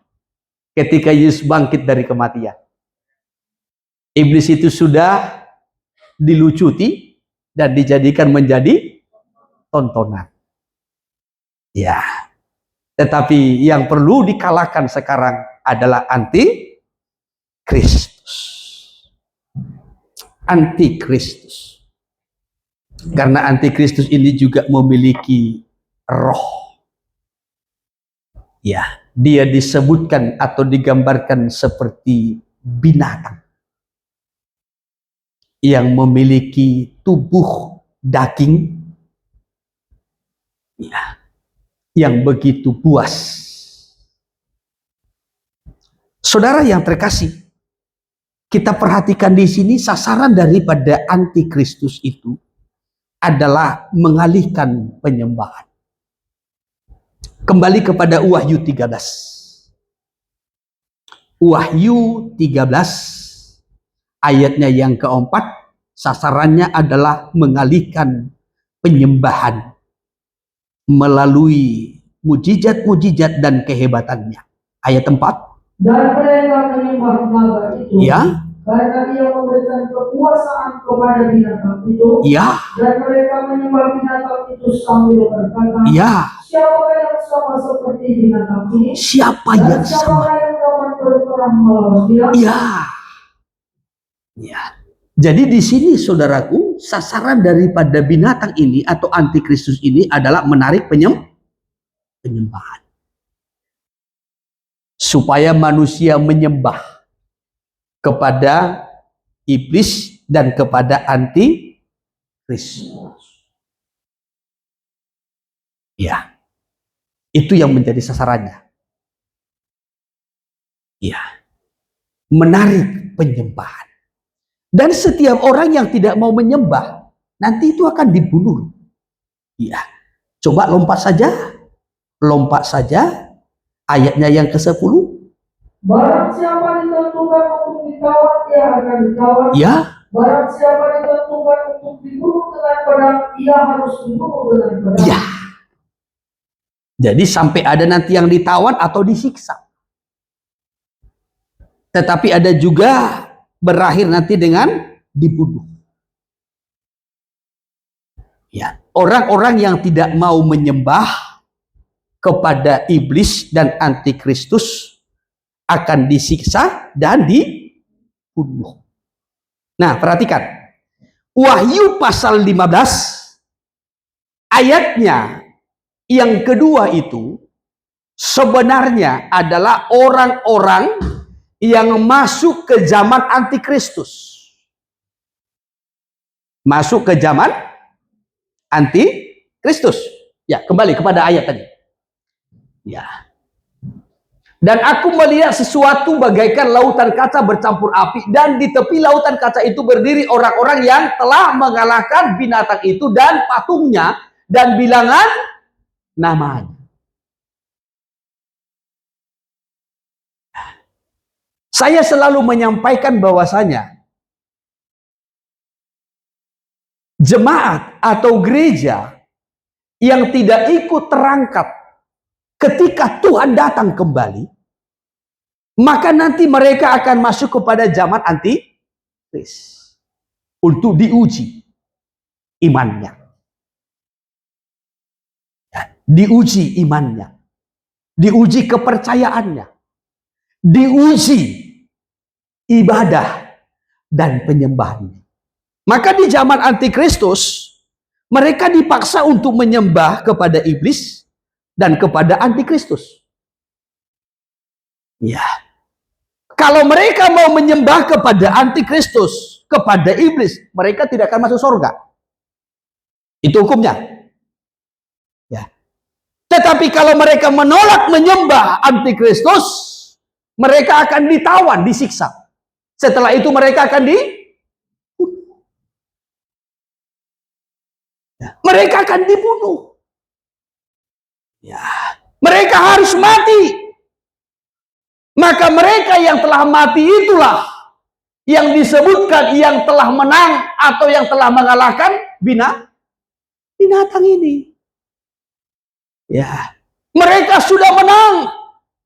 ketika Yesus bangkit dari kematian. Iblis itu sudah dilucuti dan dijadikan menjadi tontonan. Ya. Tetapi yang perlu dikalahkan sekarang adalah antikristus. Antikristus. Karena antikristus ini juga memiliki roh. Ya, dia disebutkan atau digambarkan seperti binatang yang memiliki tubuh daging, ya, yang begitu buas. Saudara yang terkasih, kita perhatikan di sini sasaran daripada antikristus itu adalah mengalihkan penyembahan. Kembali kepada Wahyu 13. Wahyu 13 ayatnya yang keempat, sasarannya adalah mengalihkan penyembahan melalui mujizat-mujizat dan kehebatannya. Ayat 4. Dan mereka menyembah naga itu. Ya. Karena ia memberikan kekuasaan kepada binatang itu. Ya. Dan mereka menyembah binatang itu sambil berkata. Ya. Siapa yang sama seperti binatang ini? Siapa dan yang sama? Siapa yang dapat berperang melawan dia? Ya. Ya. Jadi di sini saudaraku, sasaran daripada binatang ini atau antikristus ini adalah menarik penyembahan. Supaya manusia menyembah kepada iblis dan kepada antikristus. Ya. Itu yang menjadi sasarannya. Ya. Menarik penyembahan. Dan setiap orang yang tidak mau menyembah, nanti itu akan dibunuh. Ya. Coba lompat saja. Ayatnya yang ke-10. Barang siapa ditentukan untuk ditawan, ia akan ditawan. Ya. Barang siapa ditentukan untuk dibunuh dengan pedang, ia harus dibunuh dengan pedang. Ya. Jadi sampai ada nanti yang ditawan atau disiksa. Tetapi ada juga berakhir nanti dengan dibunuh. Ya, orang-orang yang tidak mau menyembah kepada iblis dan antikristus akan disiksa dan dibunuh. Nah, perhatikan. Wahyu pasal 15 ayatnya yang kedua itu sebenarnya adalah orang-orang yang masuk ke zaman antikristus. Masuk ke zaman antikristus. Ya, kembali kepada ayat tadi. Ya. Dan aku melihat sesuatu bagaikan lautan kaca bercampur api, dan di tepi lautan kaca itu berdiri orang-orang yang telah mengalahkan binatang itu dan patungnya dan bilangan namanya. Saya selalu menyampaikan bahwasanya jemaat atau gereja yang tidak ikut terangkat ketika Tuhan datang kembali, maka nanti mereka akan masuk kepada zaman antikris untuk diuji imannya. Diuji imannya, diuji kepercayaannya, diuji ibadah dan penyembahannya. Maka di zaman antikristus, mereka dipaksa untuk menyembah kepada iblis dan kepada antikristus. Ya. Kalau mereka mau menyembah kepada antikristus, kepada iblis, mereka tidak akan masuk surga. Itu hukumnya. Ya. Tetapi kalau mereka menolak menyembah antikristus, mereka akan ditawan, disiksa. Setelah itu mereka akan mereka akan dibunuh. Ya. Mereka harus mati. Maka mereka yang telah mati itulah yang disebutkan yang telah menang atau yang telah mengalahkan binatang ini. Ya, mereka sudah menang,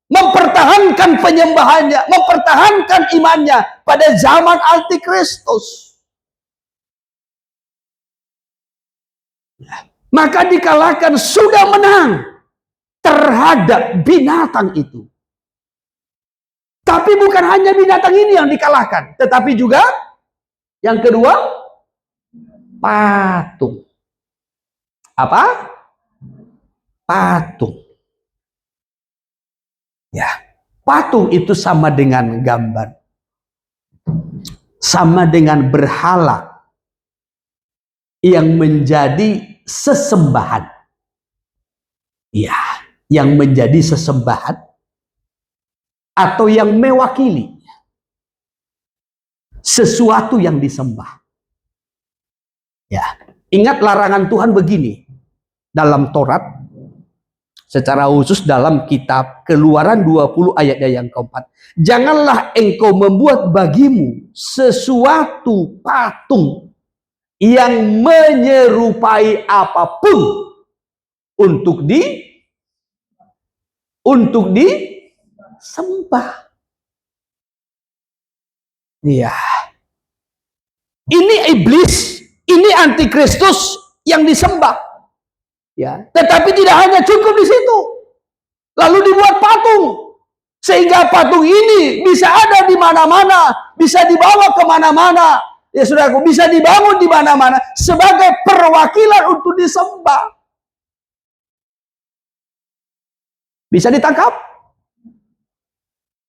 mempertahankan penyembahannya, mempertahankan imannya pada zaman antikristus. Ya, maka dikalahkan, sudah menang terhadap binatang itu. Tapi bukan hanya binatang ini yang dikalahkan, tetapi juga yang kedua, patung. Apa? Patung. Ya, patung itu sama dengan gambar, sama dengan berhala yang menjadi sesembahan. Ya, yang menjadi sesembahan atau yang mewakili sesuatu yang disembah. Ya, ingat larangan Tuhan begini dalam Taurat, secara khusus dalam kitab Keluaran 20 ayatnya yang keempat. Janganlah engkau membuat bagimu sesuatu patung yang menyerupai apapun untuk disembah. Iya. Ini iblis, ini antikristus yang disembah. Ya, tetapi tidak hanya cukup di situ. Lalu dibuat patung. Sehingga patung ini bisa ada di mana-mana, bisa dibawa ke mana-mana. Ya saudaraku, bisa dibangun di mana-mana sebagai perwakilan untuk disembah. Bisa ditangkap?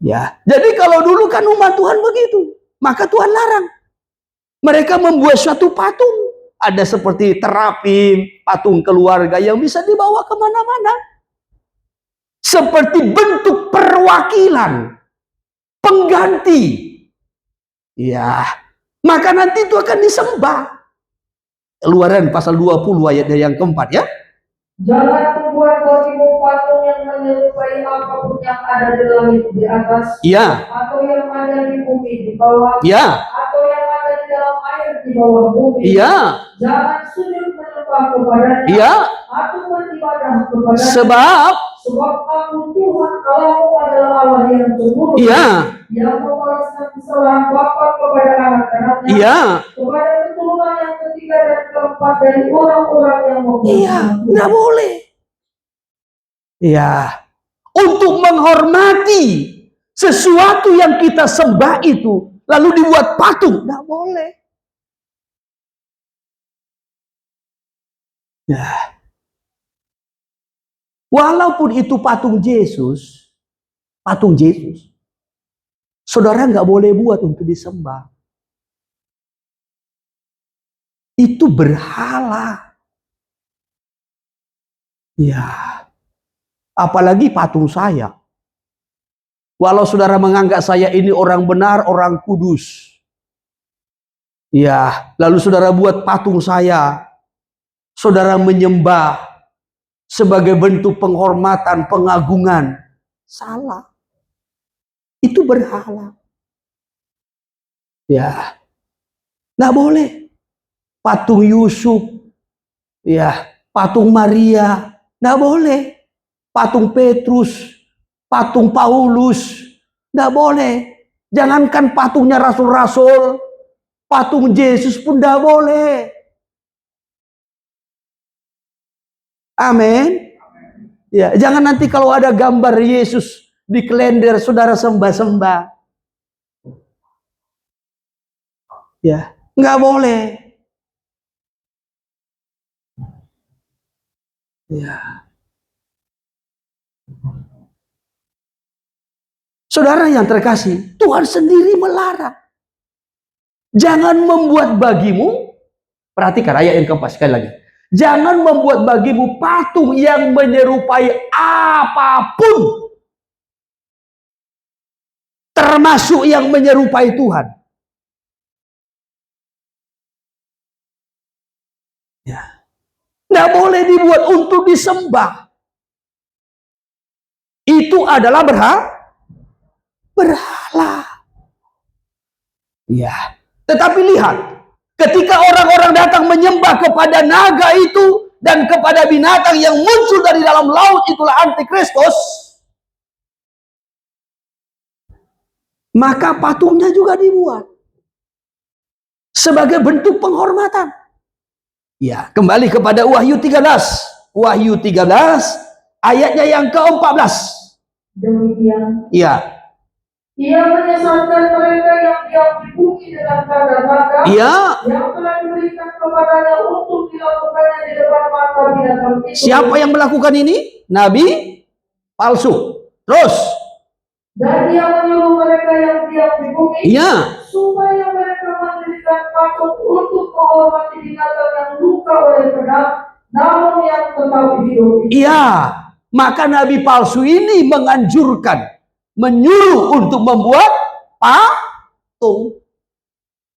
Ya, jadi kalau dulu kan umat Tuhan begitu, maka Tuhan larang. Mereka membuat suatu patung. Ada seperti terapim, patung keluarga yang bisa dibawa kemana-mana. Seperti bentuk perwakilan, pengganti. Ya, maka nanti itu akan disembah. Keluaran pasal 20 ayatnya yang keempat ya. Jangan membuat bagimu patung yang menyerupai apapun yang ada di langit di atas, Ya. atau yang ada di bumi di bawah, Ya. atau yang ada di dalam air di bawah bumi. Ya. Jangan sujud menyembah kepadanya, Ya. atau beribadah kepadanya. Sebab aku Tuhan Allahmu adalah Allah yang cemburu, ya, yang membalaskan kesalahan bapa kepada anak-anaknya, ya, kepada keturunan yang ketiga dan keempat dari orang-orang yang membunuh. Iya, nggak boleh. Ya, untuk menghormati sesuatu yang kita sembah itu, lalu dibuat patung, nggak boleh. Ya. Walaupun itu patung Yesus, saudara nggak boleh buat untuk disembah. Itu berhala. Ya, apalagi patung saya. Walau saudara menganggap saya ini orang benar, orang kudus. Ya, lalu saudara buat patung saya. Saudara menyembah sebagai bentuk penghormatan, pengagungan. Salah. Itu berhala. Ya, nggak boleh. Patung Yusuf, ya, patung Maria, nggak boleh. Patung Petrus, patung Paulus, nggak boleh. Jangankan patungnya rasul-rasul, patung Yesus pun nggak boleh. Amin. Ya, jangan nanti kalau ada gambar Yesus di kalender saudara sembah-sembah. Ya, nggak boleh. Ya. Saudara yang terkasih, Tuhan sendiri melarang. Jangan membuat bagimu, perhatikan ayat yang keempat sekali lagi. Jangan membuat bagimu patung yang menyerupai apapun. Termasuk yang menyerupai Tuhan. Ya. Nggak boleh dibuat untuk disembah. Itu adalah berhala. Ya. Tetapi lihat, ketika orang-orang datang menyembah kepada naga itu dan kepada binatang yang muncul dari dalam laut, itulah antikristus. Maka patungnya juga dibuat sebagai bentuk penghormatan. Ya, kembali kepada Wahyu 13. Wahyu 13 ayatnya yang ke-14. Demikian. Ya. Ia menyesatkan mereka yang diam di bumi dengan tanda-tanda Ya. yang telah diberikan kepadanya untuk dilakukannya di depan mata binatang itu. Siapa yang melakukan ini? Nabi palsu. Terus. Dan dia menyuruh mereka yang diam di bumi, Ya, supaya mereka mendirikan patung untuk menghormati binatang yang luka oleh pedang, namun yang tetap hidup. iya. Maka Nabi palsu ini menganjurkan, menyuruh untuk membuat patung.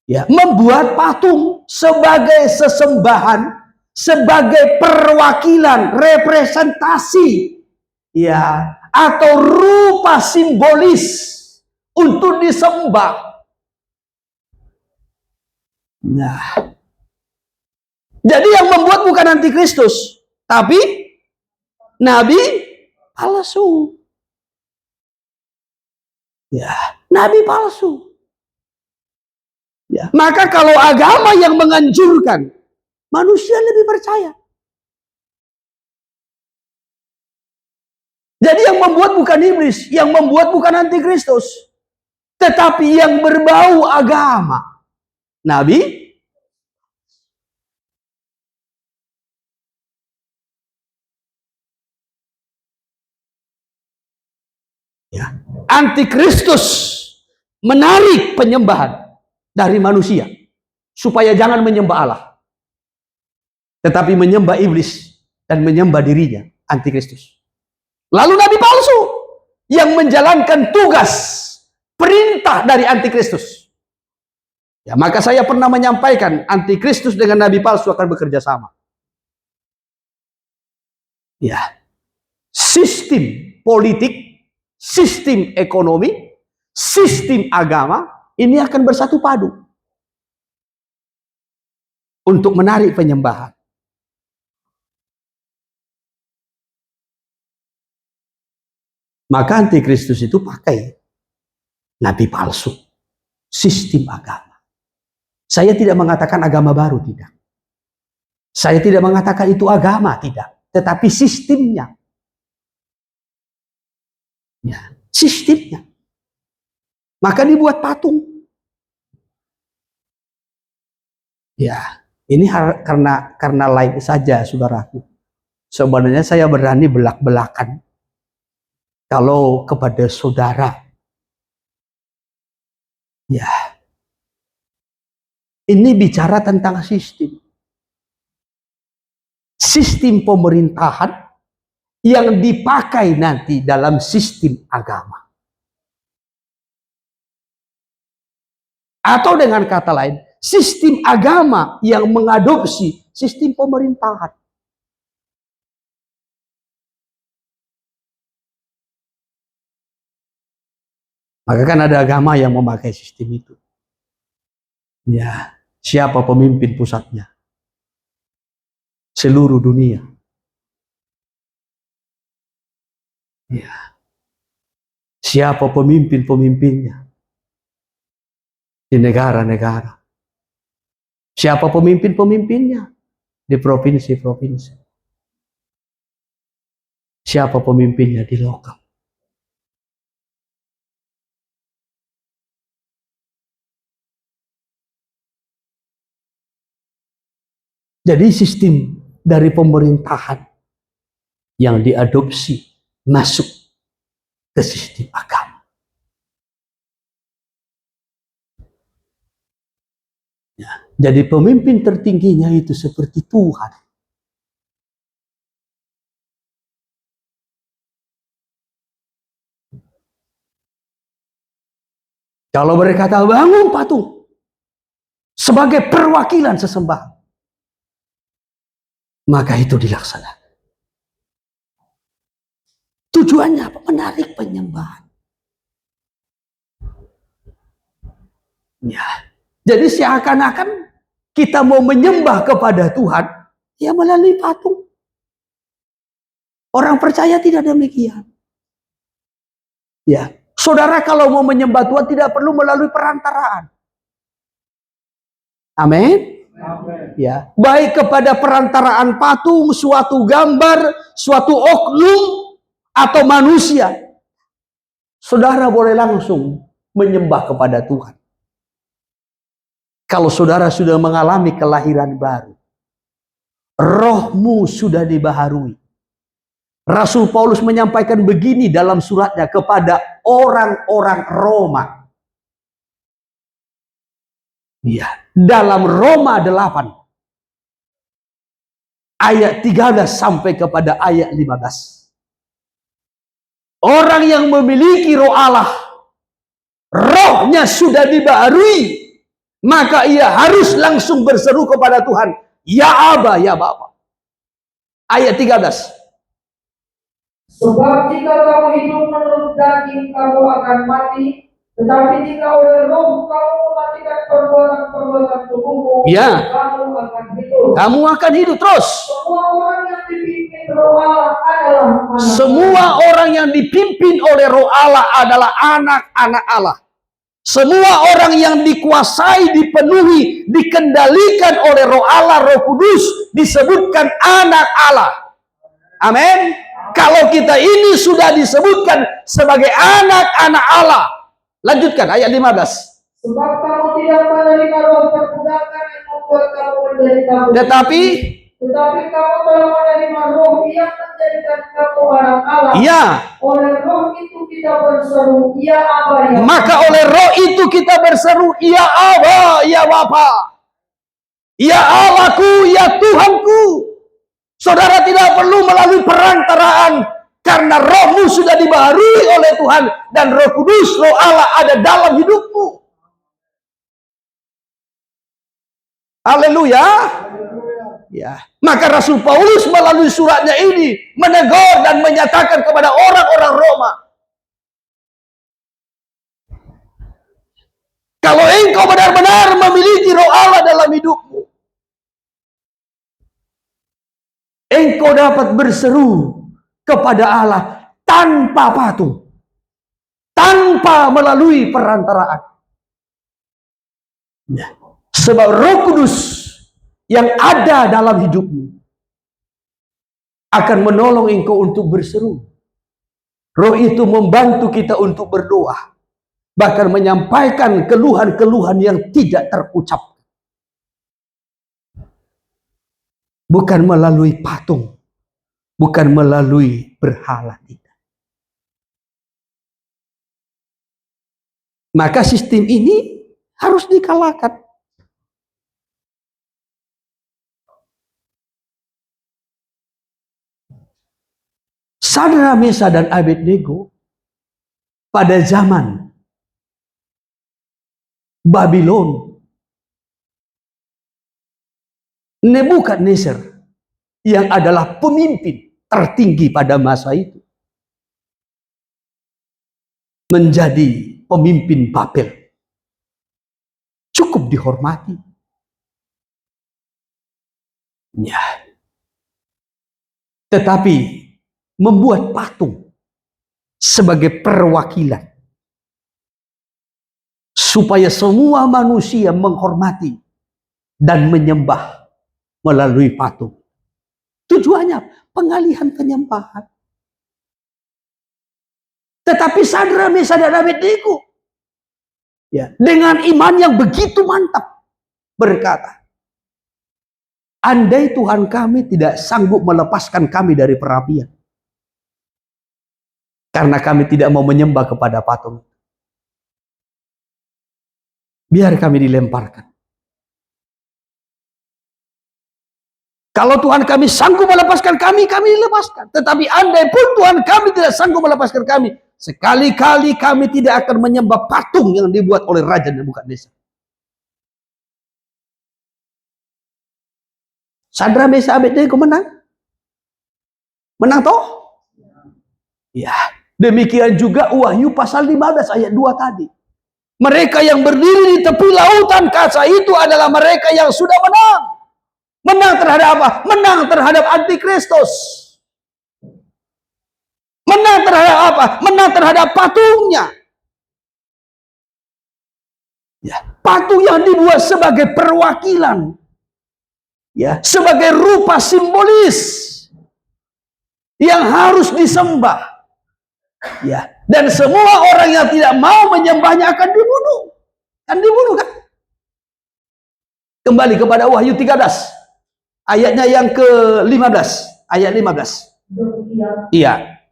Ya, membuat patung sebagai sesembahan, sebagai perwakilan, representasi, ya, atau rupa simbolis untuk disembah. Nah, jadi yang membuat bukan antikristus, tapi nabi palsu. Ya, nabi palsu. Ya, maka kalau agama yang menganjurkan, manusia lebih percaya. Jadi yang membuat bukan iblis, yang membuat bukan antikristus, tetapi yang berbau agama. Nabi ya, antikristus menarik penyembahan dari manusia supaya jangan menyembah Allah, tetapi menyembah iblis dan menyembah dirinya, antikristus. Lalu nabi palsu yang menjalankan tugas perintah dari antikristus. Ya, maka saya pernah menyampaikan antikristus dengan nabi palsu akan bekerja sama. Ya. Sistem politik, sistem ekonomi, sistem agama ini akan bersatu padu untuk menarik penyembahan. Maka antikristus itu pakai nabi palsu, sistem agama. Saya tidak mengatakan agama baru, tidak. Saya tidak mengatakan itu agama, tidak. Tetapi sistemnya. Ya, sistemnya. Maka dibuat patung. Ya, ini karena lain saja, saudaraku. Sebenarnya saya berani belak-belakan kalau kepada saudara. Ya. Ini bicara tentang sistem. Sistem pemerintahan yang dipakai nanti dalam sistem agama. Atau dengan kata lain, sistem agama yang mengadopsi sistem pemerintahan. Maka kan ada agama yang memakai sistem itu. Ya, siapa pemimpin pusatnya? Seluruh dunia. Ya. Siapa pemimpin-pemimpinnya? Di negara-negara. Siapa pemimpin-pemimpinnya? Di provinsi-provinsi. Siapa pemimpinnya di lokal? Jadi sistem dari pemerintahan yang diadopsi masuk ke sistem agama. Ya, jadi pemimpin tertingginya itu seperti Tuhan. Kalau berkata bangun patung sebagai perwakilan sesembahan, maka itu dilaksanakan. Tujuannya apa? Menarik penyembahan. Ya. Jadi seakan-akan kita mau menyembah kepada Tuhan, ya melalui patung. Orang percaya tidak demikian. Ya, saudara kalau mau menyembah Tuhan tidak perlu melalui perantaraan. Amin. Ya, baik kepada perantaraan patung, suatu gambar, suatu oknum atau manusia, saudara boleh langsung menyembah kepada Tuhan. Kalau saudara sudah mengalami kelahiran baru, rohmu sudah dibaharui. Rasul Paulus menyampaikan begini dalam suratnya kepada orang-orang Roma. Ya, dalam Roma 8 ayat 13 sampai kepada ayat 15. Orang yang memiliki roh Allah, rohnya sudah dibaharui, maka ia harus langsung berseru kepada Tuhan, ya Aba, ya Bapa. Ayat 13. Sebab jika kamu hidup menurut daging, kamu akan mati. Tetapi jika oleh roh kamu mematikan perbuatan-perbuatan tubuhmu, ya, kamu akan hidup. Kamu akan hidup terus. Semua orang yang dipimpin roh Allah adalah anak. Semua orang yang dipimpin oleh roh Allah adalah anak-anak Allah. Semua orang yang dikuasai, dipenuhi, dikendalikan oleh roh Allah, roh kudus, disebutkan anak Allah. Amin. Kalau kita ini sudah disebutkan sebagai anak-anak Allah. Lanjutkan ayat 15. Sebab kamu tidak menerima roh perbudakan yang membuat kamu menjadi takut. Tetapi kamu telah menerima roh yang menjadikan kamu anak Allah. Iya. Oleh roh itu kita berseru, ya Aba, ya Bapa. Maka oleh roh itu kita berseru, ya Aba, ya Bapa. Ya Allahku, ya Tuhanku. Saudara tidak perlu melalui perantaraan, karena rohmu sudah dibaharui oleh Tuhan, dan Roh Kudus, roh Allah ada dalam hidupmu. Haleluya. Ya. Maka Rasul Paulus melalui suratnya ini menegur dan menyatakan kepada orang-orang Roma, kalau engkau benar-benar memiliki roh Allah dalam hidupmu, engkau dapat berseru kepada Allah tanpa patung, tanpa melalui perantaraan. Ya. Sebab Roh Kudus yang ada dalam hidupmu akan menolong engkau untuk berseru. Roh itu membantu kita untuk berdoa, bahkan menyampaikan keluhan-keluhan yang tidak terucap. Bukan melalui patung, bukan melalui berhala, tidak. Maka sistem ini harus dikalahkan. Sadra, Mesa, dan Abednego pada zaman Babylon, Nebukadnezar yang adalah pemimpin tertinggi pada masa itu menjadi pemimpin Babel. Cukup dihormati. Ya. Tetapi membuat patung sebagai perwakilan supaya semua manusia menghormati dan menyembah melalui patung. Tujuannya pengalihan penyembahan. Tetapi Sadra, Mesad dan Abednego, ya, dengan iman yang begitu mantap berkata, andai Tuhan kami tidak sanggup melepaskan kami dari perapian, karena kami tidak mau menyembah kepada patung, biar kami dilemparkan. Kalau Tuhan kami sanggup melepaskan kami, kami lepaskan. Tetapi andai pun Tuhan kami tidak sanggup melepaskan kami, sekali-kali kami tidak akan menyembah patung yang dibuat oleh Raja Nebukadnezar. Sadra, Mesad, Abednego menang? Menang toh? Ya. Demikian juga Wahyu pasal 15 ayat 2 tadi. Mereka yang berdiri di tepi lautan kaca itu adalah mereka yang sudah menang. Menang terhadap apa? Menang terhadap antikristus. Menang terhadap apa? Menang terhadap patungnya. Ya, patung yang dibuat sebagai perwakilan, ya, sebagai rupa simbolis yang harus disembah. Ya, dan semua orang yang tidak mau menyembahnya akan dibunuh. Kan dibunuh kan? Kembali kepada Wahyu 13. Ayatnya yang ke-15, ayat 15. Iya.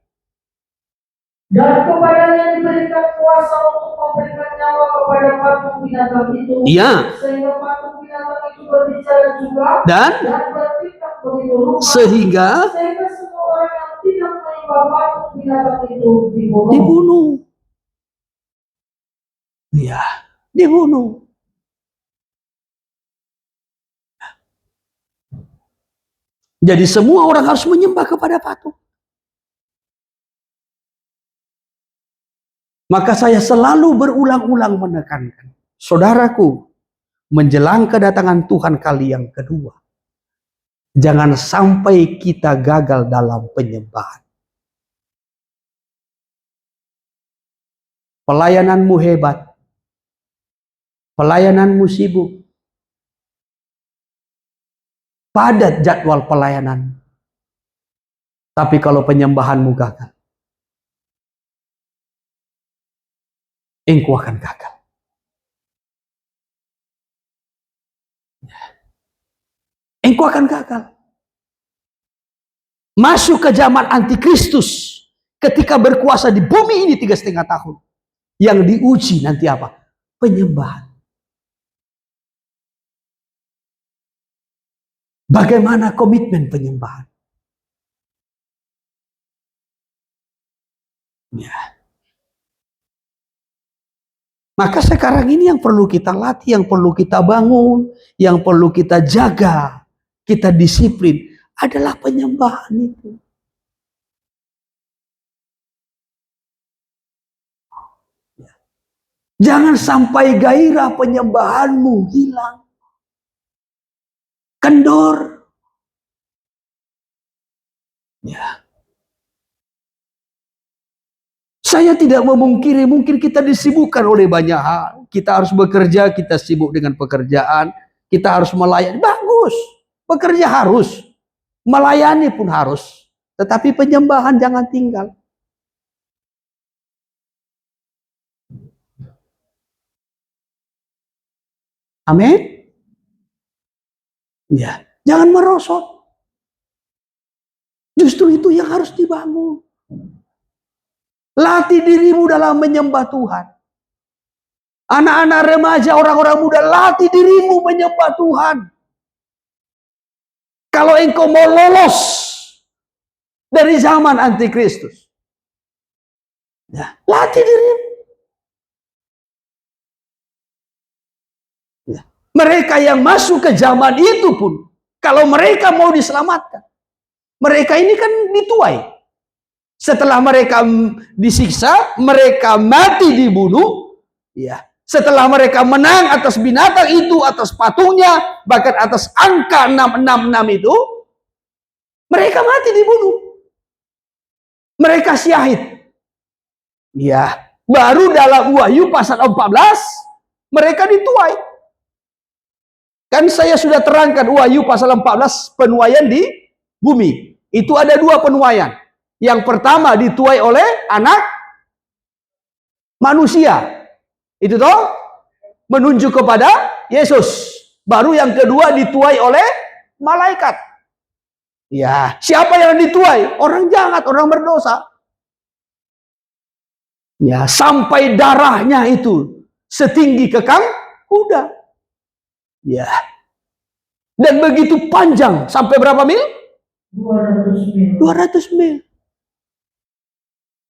Dan kepadanya diberikan kuasa untuk memberikan nyawa kepada patung binatang itu. Iya. Sehingga patung binatang itu berbicara juga Dan bertindak begitu rupa. Sehingga semua orang yang tidak menyembah patung binatang itu dibunuh. Iya, dibunuh. Jadi semua orang harus menyembah kepada patung. Maka saya selalu berulang-ulang menekankan, saudaraku, menjelang kedatangan Tuhan kali yang kedua, jangan sampai kita gagal dalam penyembahan. Pelayananmu hebat, pelayananmu sibuk, padat jadwal pelayanan. Tapi kalau penyembahanmu gagal, engkau akan gagal. Engkau akan gagal. Masuk ke zaman antikristus ketika berkuasa di bumi ini 3,5 tahun. Yang diuji nanti apa? Penyembahan. Bagaimana komitmen penyembahan? Ya. Maka sekarang ini yang perlu kita latih, yang perlu kita bangun, yang perlu kita jaga, kita disiplin adalah penyembahan itu. Jangan sampai gairah penyembahanmu hilang, kendor. Ya. Saya tidak memungkiri, mungkin kita disibukkan oleh banyak hal. Kita harus bekerja, kita sibuk dengan pekerjaan. Kita harus melayani. Bagus, bekerja harus. Melayani pun harus. Tetapi penyembahan jangan tinggal. Amin. Ya, jangan merosot. Justru itu yang harus dibangun. Latih dirimu dalam menyembah Tuhan. Anak-anak remaja, orang-orang muda, latih dirimu menyembah Tuhan. Kalau engkau mau lolos dari zaman antikristus, ya, latih dirimu. Mereka yang masuk ke zaman itu pun, kalau mereka mau diselamatkan, mereka ini kan dituai. Setelah mereka disiksa, mereka mati dibunuh, ya. Setelah mereka menang atas binatang itu, atas patungnya, bahkan atas angka 666 itu, mereka mati dibunuh. Mereka syahid. Ya, baru dalam Wahyu pasal 14 mereka dituai. Kan saya sudah terangkan Wahyu pasal 14 penuaian di bumi. Itu ada 2 penuaian. Yang pertama dituai oleh anak manusia. Itu toh menunjuk kepada Yesus. Baru yang kedua dituai oleh malaikat. Ya, siapa yang dituai? Orang jahat, orang berdosa. Ya, sampai darahnya itu setinggi kekang kuda. Ya. Dan begitu panjang, sampai berapa mil? 200 mil. 200 mil.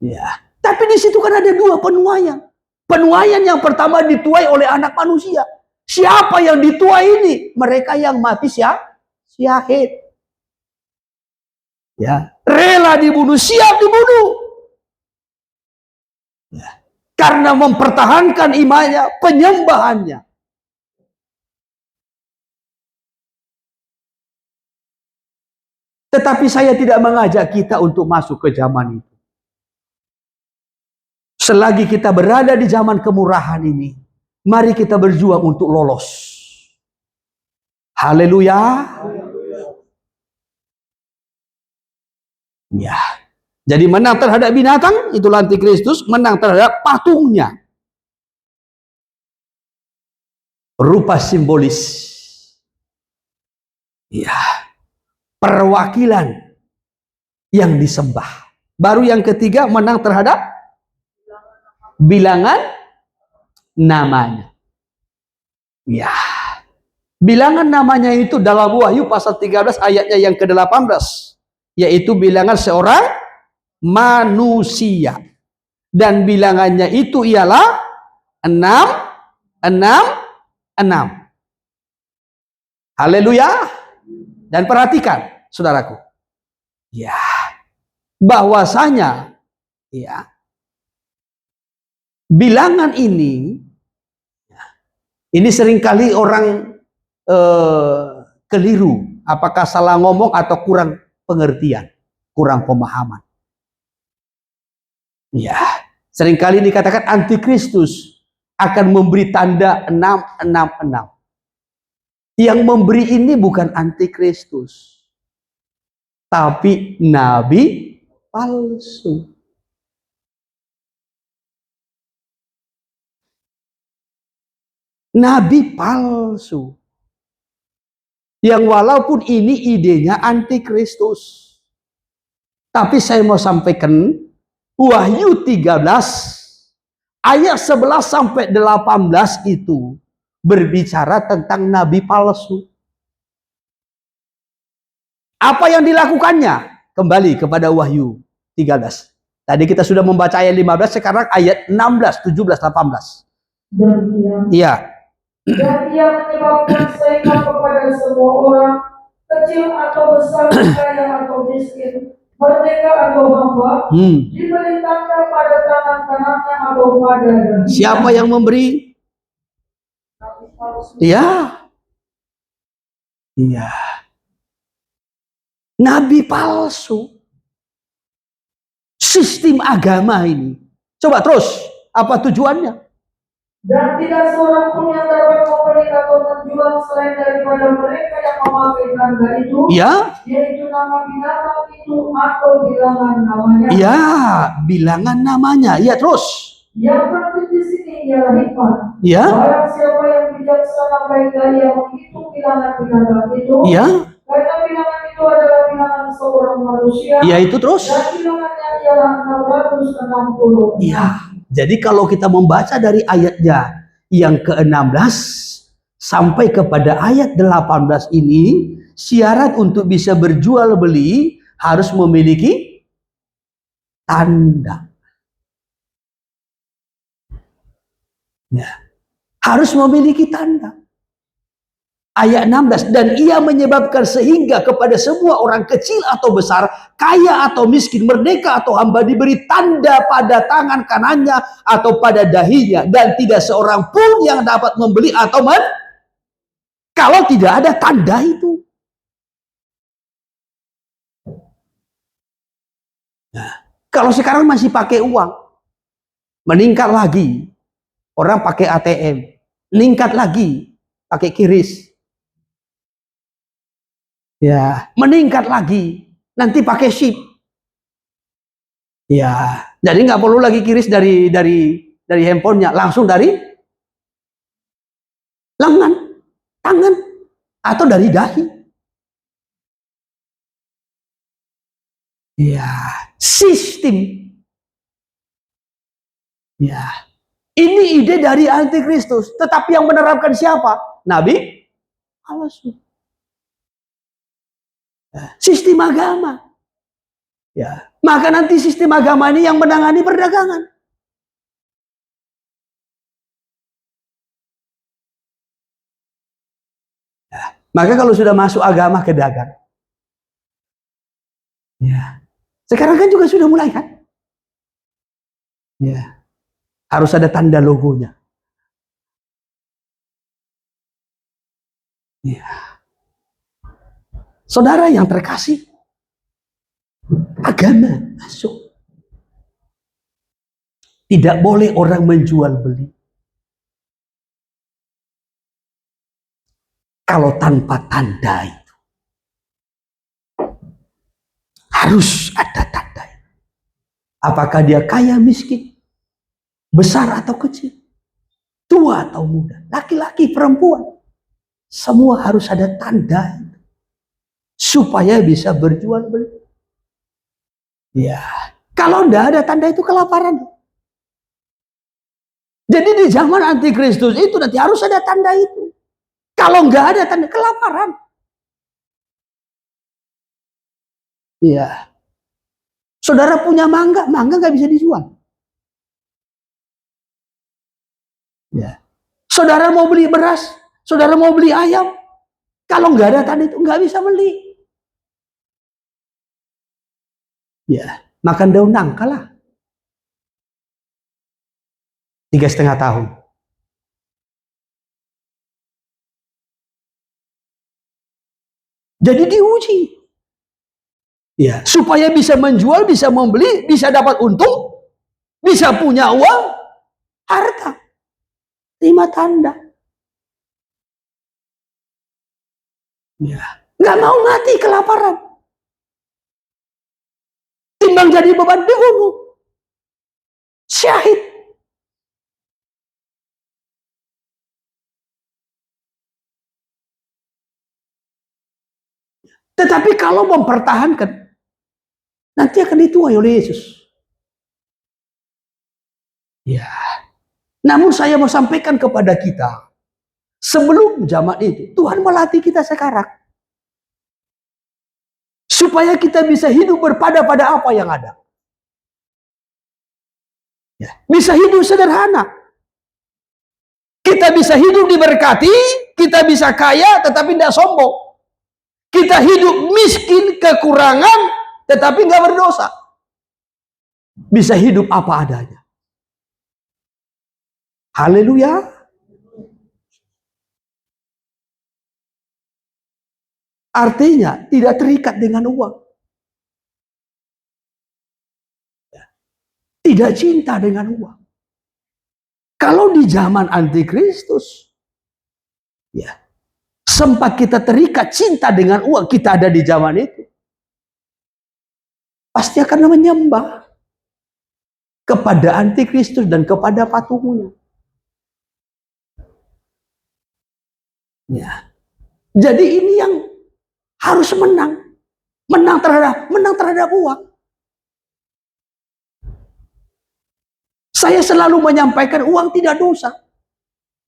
Ya. Tapi di situ kan ada 2 penuaian. Penuaian yang pertama dituai oleh anak manusia. Siapa yang dituai ini? Mereka yang mati syahid. Ya, rela dibunuh, siap dibunuh. Ya. Karena mempertahankan imannya, penyembahannya. Tetapi saya tidak mengajak kita untuk masuk ke zaman itu. Selagi kita berada di zaman kemurahan ini, mari kita berjuang untuk lolos. Haleluya. Ya. Jadi menang terhadap binatang, itulah antikristus, menang terhadap patungnya. Rupa simbolis. Ya. Perwakilan yang disembah. Baru yang ketiga menang terhadap bilangan namanya. Ya. Bilangan namanya itu dalam Wahyu pasal 13 ayatnya yang ke-18. Yaitu bilangan seorang manusia. Dan bilangannya itu ialah 666. Haleluya. Dan perhatikan, saudaraku. Ya. Bahwasanya, ya, bilangan ini seringkali orang keliru, apakah salah ngomong atau kurang pengertian, kurang pemahaman. Ya, seringkali dikatakan antikristus akan memberi tanda 666. Yang memberi ini bukan antikristus, tapi nabi palsu. Nabi palsu. Yang walaupun ini idenya antikristus. Tapi saya mau sampaikan Wahyu 13 ayat 11 sampai 18 itu berbicara tentang nabi palsu. Apa yang dilakukannya? Kembali kepada Wahyu 13. Tadi kita sudah membaca ayat 15, sekarang ayat 16, 17, 18. Iya. Dan ia menyebabkan sehingga kepada semua orang, kecil atau besar, kaya atau miskin, merdeka atau hamba, diberi tanda pada tangan kanannya atau pada dahinya. Siapa yang memberi? Iya. Iya. Nabi palsu. Sistem agama ini. Coba terus, apa tujuannya? Dan tidak seorang pun yang dapat membeli atau menjual selain daripada mereka yang memakai tanda itu, ya, yaitu nama binatang itu atau bilangan namanya. Ya, bilangan namanya. Ya, terus. Yang penting di sini ialah hikmat. Ya. Barang siapa yang bijaksana baiklah ia menghitung bilangan binatang itu. Ya. Karena bilangan itu adalah bilangan seorang manusia. Ya, itu terus. Dan bilangannya ialah 660. Ya. Jadi kalau kita membaca dari ayatnya yang ke-16 sampai kepada ayat 18 ini, syarat untuk bisa berjual beli harus memiliki tanda. Ya. Harus memiliki tanda. Ayat 16, dan ia menyebabkan sehingga kepada semua orang kecil atau besar, kaya atau miskin, merdeka atau hamba diberi tanda pada tangan kanannya atau pada dahinya, dan tidak seorang pun yang dapat membeli atau kalau tidak ada tanda itu. Nah, kalau sekarang masih pakai uang, meningkat lagi, orang pakai ATM, meningkat lagi, pakai kiris. Ya, meningkat lagi. Nanti pakai chip. Ya, jadi nggak perlu lagi kiris dari handphonenya, langsung dari lengan, tangan, atau dari dahi. Ya, sistem. Ya, ini ide dari antikristus. Tetapi yang menerapkan siapa? Nabi palsu. Sistem agama. Ya, maka nanti sistem agama ini yang menangani perdagangan. Ya, maka kalau sudah masuk agama ke dagang, ya, sekarang kan juga sudah mulai kan? Ya, harus ada tanda logonya. Ya. Saudara yang terkasih, agama masuk. Tidak boleh orang menjual beli. Kalau tanpa tanda itu. Harus ada tanda. Apakah dia kaya miskin, besar atau kecil, tua atau muda, laki-laki, perempuan. Semua harus ada tanda. Supaya bisa berjual beli. Ya, kalau tidak ada tanda itu kelaparan. Jadi di zaman antikristus itu nanti harus ada tanda itu. Kalau nggak ada tanda, kelaparan. Iya. Saudara punya mangga nggak bisa dijual. Ya. Saudara mau beli beras, saudara mau beli ayam, kalau nggak ada tanda itu nggak bisa beli. Ya, makan daun nangka lah. 3,5 tahun. Jadi diuji. Ya, supaya bisa menjual, bisa membeli, bisa dapat untung, bisa punya uang, harta. 5 tanda. Ya, nggak mau mati kelaparan. Timbang jadi beban dibunuh. Syahid. Tetapi kalau mempertahankan, nanti akan dituai oleh Yesus. Ya. Namun saya mau sampaikan kepada kita, sebelum zaman itu, Tuhan melatih kita sekarang. Supaya kita bisa hidup berpada pada apa yang ada. Ya. Bisa hidup sederhana. Kita bisa hidup diberkati, kita bisa kaya tetapi tidak sombong. Kita hidup miskin, kekurangan, tetapi nggak berdosa. Bisa hidup apa adanya. Haleluya. Artinya tidak terikat dengan uang. Tidak cinta dengan uang. Kalau di zaman antikristus, ya, sempat kita terikat cinta dengan uang, kita ada di zaman itu, pasti akan menyembah kepada antikristus dan kepada patungnya. Ya. Jadi ini yang harus menang terhadap uang. Saya selalu menyampaikan uang tidak dosa,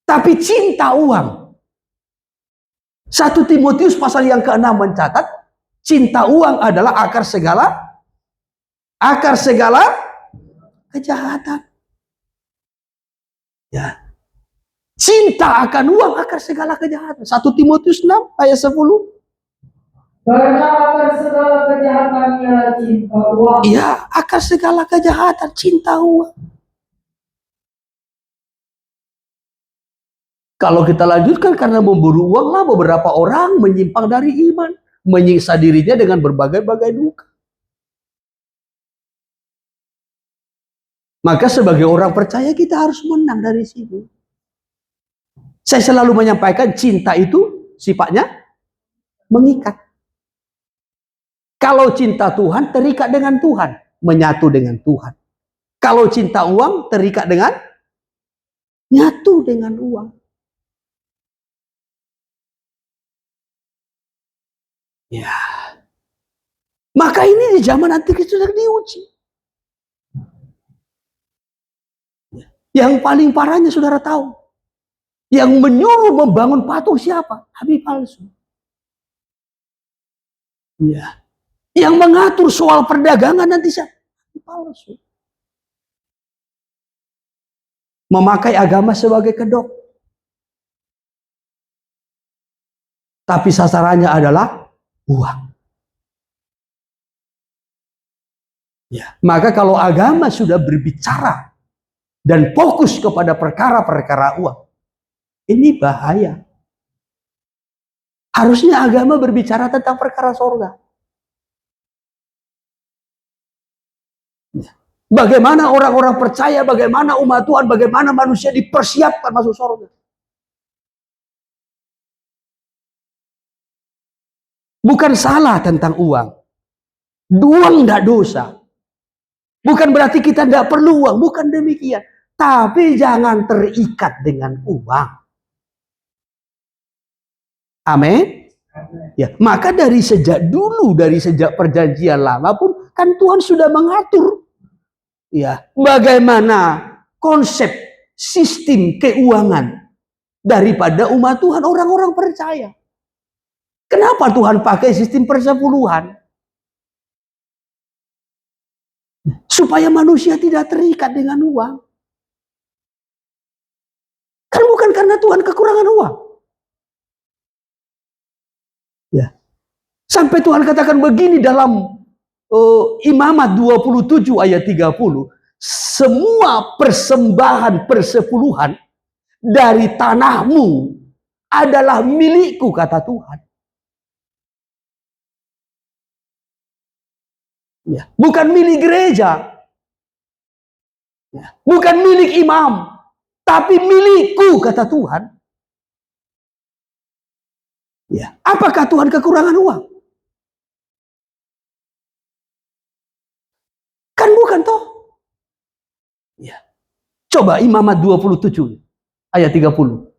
tapi cinta uang. 1 Timotius pasal yang ke-6 mencatat, cinta uang adalah akar segala kejahatan. Ya. Cinta akan uang akar segala kejahatan. 1 Timotius 6 ayat 10. Karena akar segala kejahatan ialah cinta uang. Iya, akar segala kejahatan cinta uang. Kalau kita lanjutkan, karena memburu uanglah beberapa orang menyimpang dari iman, menyiksa dirinya dengan berbagai-bagai duka. Maka sebagai orang percaya kita harus menang dari sini. Saya selalu menyampaikan cinta itu sifatnya mengikat. Kalau cinta Tuhan terikat dengan Tuhan, menyatu dengan Tuhan. Kalau cinta uang terikat dengan nyatu dengan uang. Ya. Maka ini di zaman Antikristus sedang diuji. Yang paling parahnya saudara tahu. Yang menyuruh membangun patung siapa? Nabi palsu. Ya. Yang mengatur soal perdagangan nanti siapa? Nabi palsu. Memakai agama sebagai kedok. Tapi sasarannya adalah uang. Ya. Maka kalau agama sudah berbicara dan fokus kepada perkara-perkara uang, ini bahaya. Harusnya agama berbicara tentang perkara sorga. Bagaimana orang-orang percaya, bagaimana umat Tuhan, bagaimana manusia dipersiapkan masuk sorga. Bukan salah tentang uang. Uang tidak dosa. Bukan berarti kita tidak perlu uang, bukan demikian. Tapi jangan terikat dengan uang. Amin. Ya, maka dari sejak dulu, dari sejak perjanjian lama pun kan Tuhan sudah mengatur ya bagaimana konsep sistem keuangan daripada umat Tuhan, orang-orang percaya. Kenapa Tuhan pakai sistem persepuluhan? Supaya manusia tidak terikat dengan uang. Kan bukan karena Tuhan kekurangan uang. Ya. Sampai Tuhan katakan begini dalam Imamat 27 ayat 30. Semua persembahan persepuluhan dari tanahmu adalah milikku, kata Tuhan. Ya. Bukan milik gereja. Ya. Bukan milik imam. Tapi milikku, kata Tuhan. Ya. Apakah Tuhan kekurangan uang? Kan bukan toh. Ya. Coba Imamat 27 ayat 30.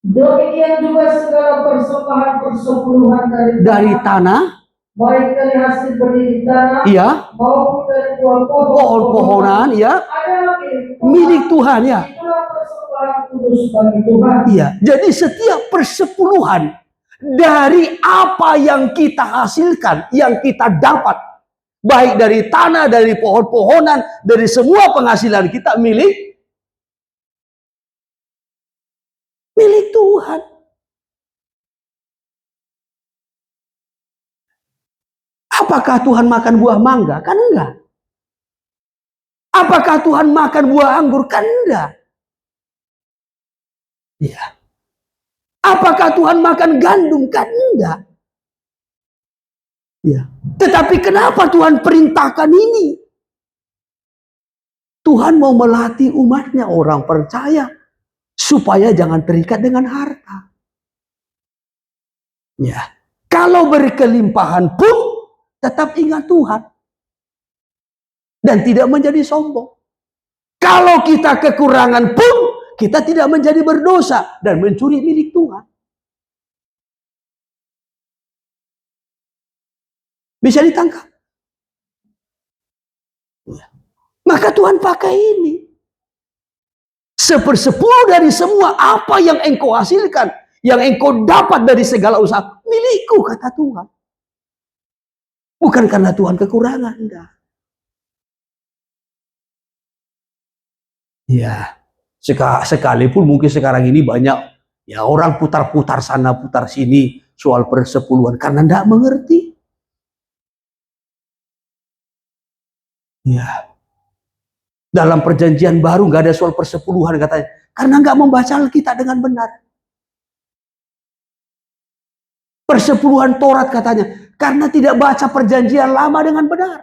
Demikian juga segala persembahan persepuluhan Dari tanah, baik dari hasil berdiri tanah, iya, maupun dari buah pohon-pohonan, ya, adalah milik Tuhan, ya. Itulah persembahan kudus bagi Tuhan. Iya, jadi setiap persepuluhan dari apa yang kita hasilkan, yang kita dapat, baik dari tanah, dari pohon-pohonan, dari semua penghasilan kita milik Tuhan. Apakah Tuhan makan buah mangga? Kan enggak. Apakah Tuhan makan buah anggur? Kan enggak. Ya. Apakah Tuhan makan gandum? Kan enggak. Ya. Tetapi kenapa Tuhan perintahkan ini? Tuhan mau melatih umatnya, orang percaya, supaya jangan terikat dengan harta. Ya. Kalau berkelimpahan pun tetap ingat Tuhan. Dan tidak menjadi sombong. Kalau kita kekurangan pun kita tidak menjadi berdosa dan mencuri milik Tuhan. Bisa ditangkap. Ya. Maka Tuhan pakai ini. 1/10 dari semua apa yang engkau hasilkan, yang engkau dapat dari segala usaha, milikku, kata Tuhan. Bukan karena Tuhan kekurangan, enggak. Ya, Sekalipun mungkin sekarang ini banyak ya orang putar-putar sana putar sini soal persepuluhan karena tidak mengerti. Ya, dalam perjanjian baru nggak ada soal persepuluhan katanya, karena nggak membaca Alkitab dengan benar. Persepuluhan Taurat katanya, karena tidak baca perjanjian lama dengan benar.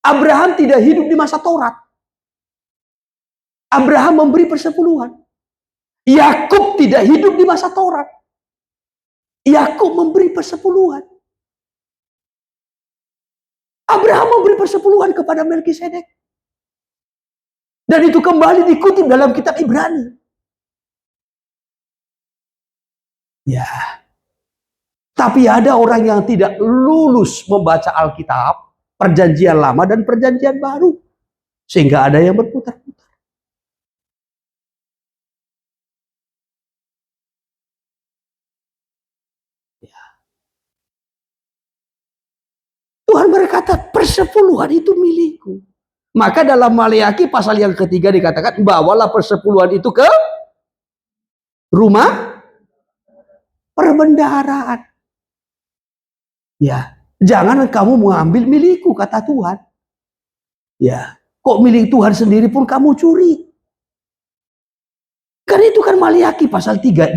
Abraham tidak hidup di masa Taurat. Abraham memberi persepuluhan. Yakub tidak hidup di masa Taurat. Yakub memberi persepuluhan. Abraham memberi persepuluhan kepada Melkisedek. Dan itu kembali dikutip dalam kitab Ibrani. Ya. Tapi ada orang yang tidak lulus membaca Alkitab, perjanjian lama dan perjanjian baru. Sehingga ada yang berputar-putar. Ya. Tuhan berkata, persepuluhan itu milikku. Maka dalam Maleakhi pasal yang ketiga dikatakan, bawalah persepuluhan itu ke rumah perbendaharaan. Ya, jangan kamu mengambil milikku, kata Tuhan. Ya, kok milik Tuhan sendiri pun kamu curi? Karena itu kan Maleakhi pasal 3:8.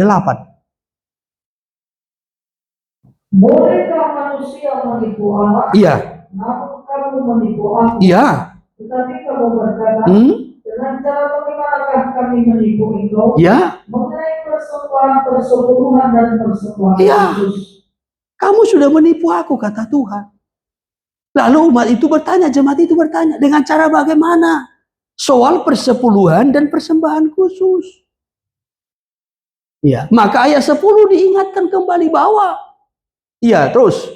Bolehkah manusia menipu Allah? Iya. Namun kamu menipu aku. Iya. Tetapi kamu berkata, dengan cara bagaimanakah kami menipu engkau? Ya. Mengenai persembahan persepuluhan dan persembahan khusus. Kamu sudah menipu aku, kata Tuhan. Lalu umat itu bertanya, jemaat itu bertanya, dengan cara bagaimana? Soal persepuluhan dan persembahan khusus. Ya, maka ayat 10 diingatkan kembali bahwa iya, terus.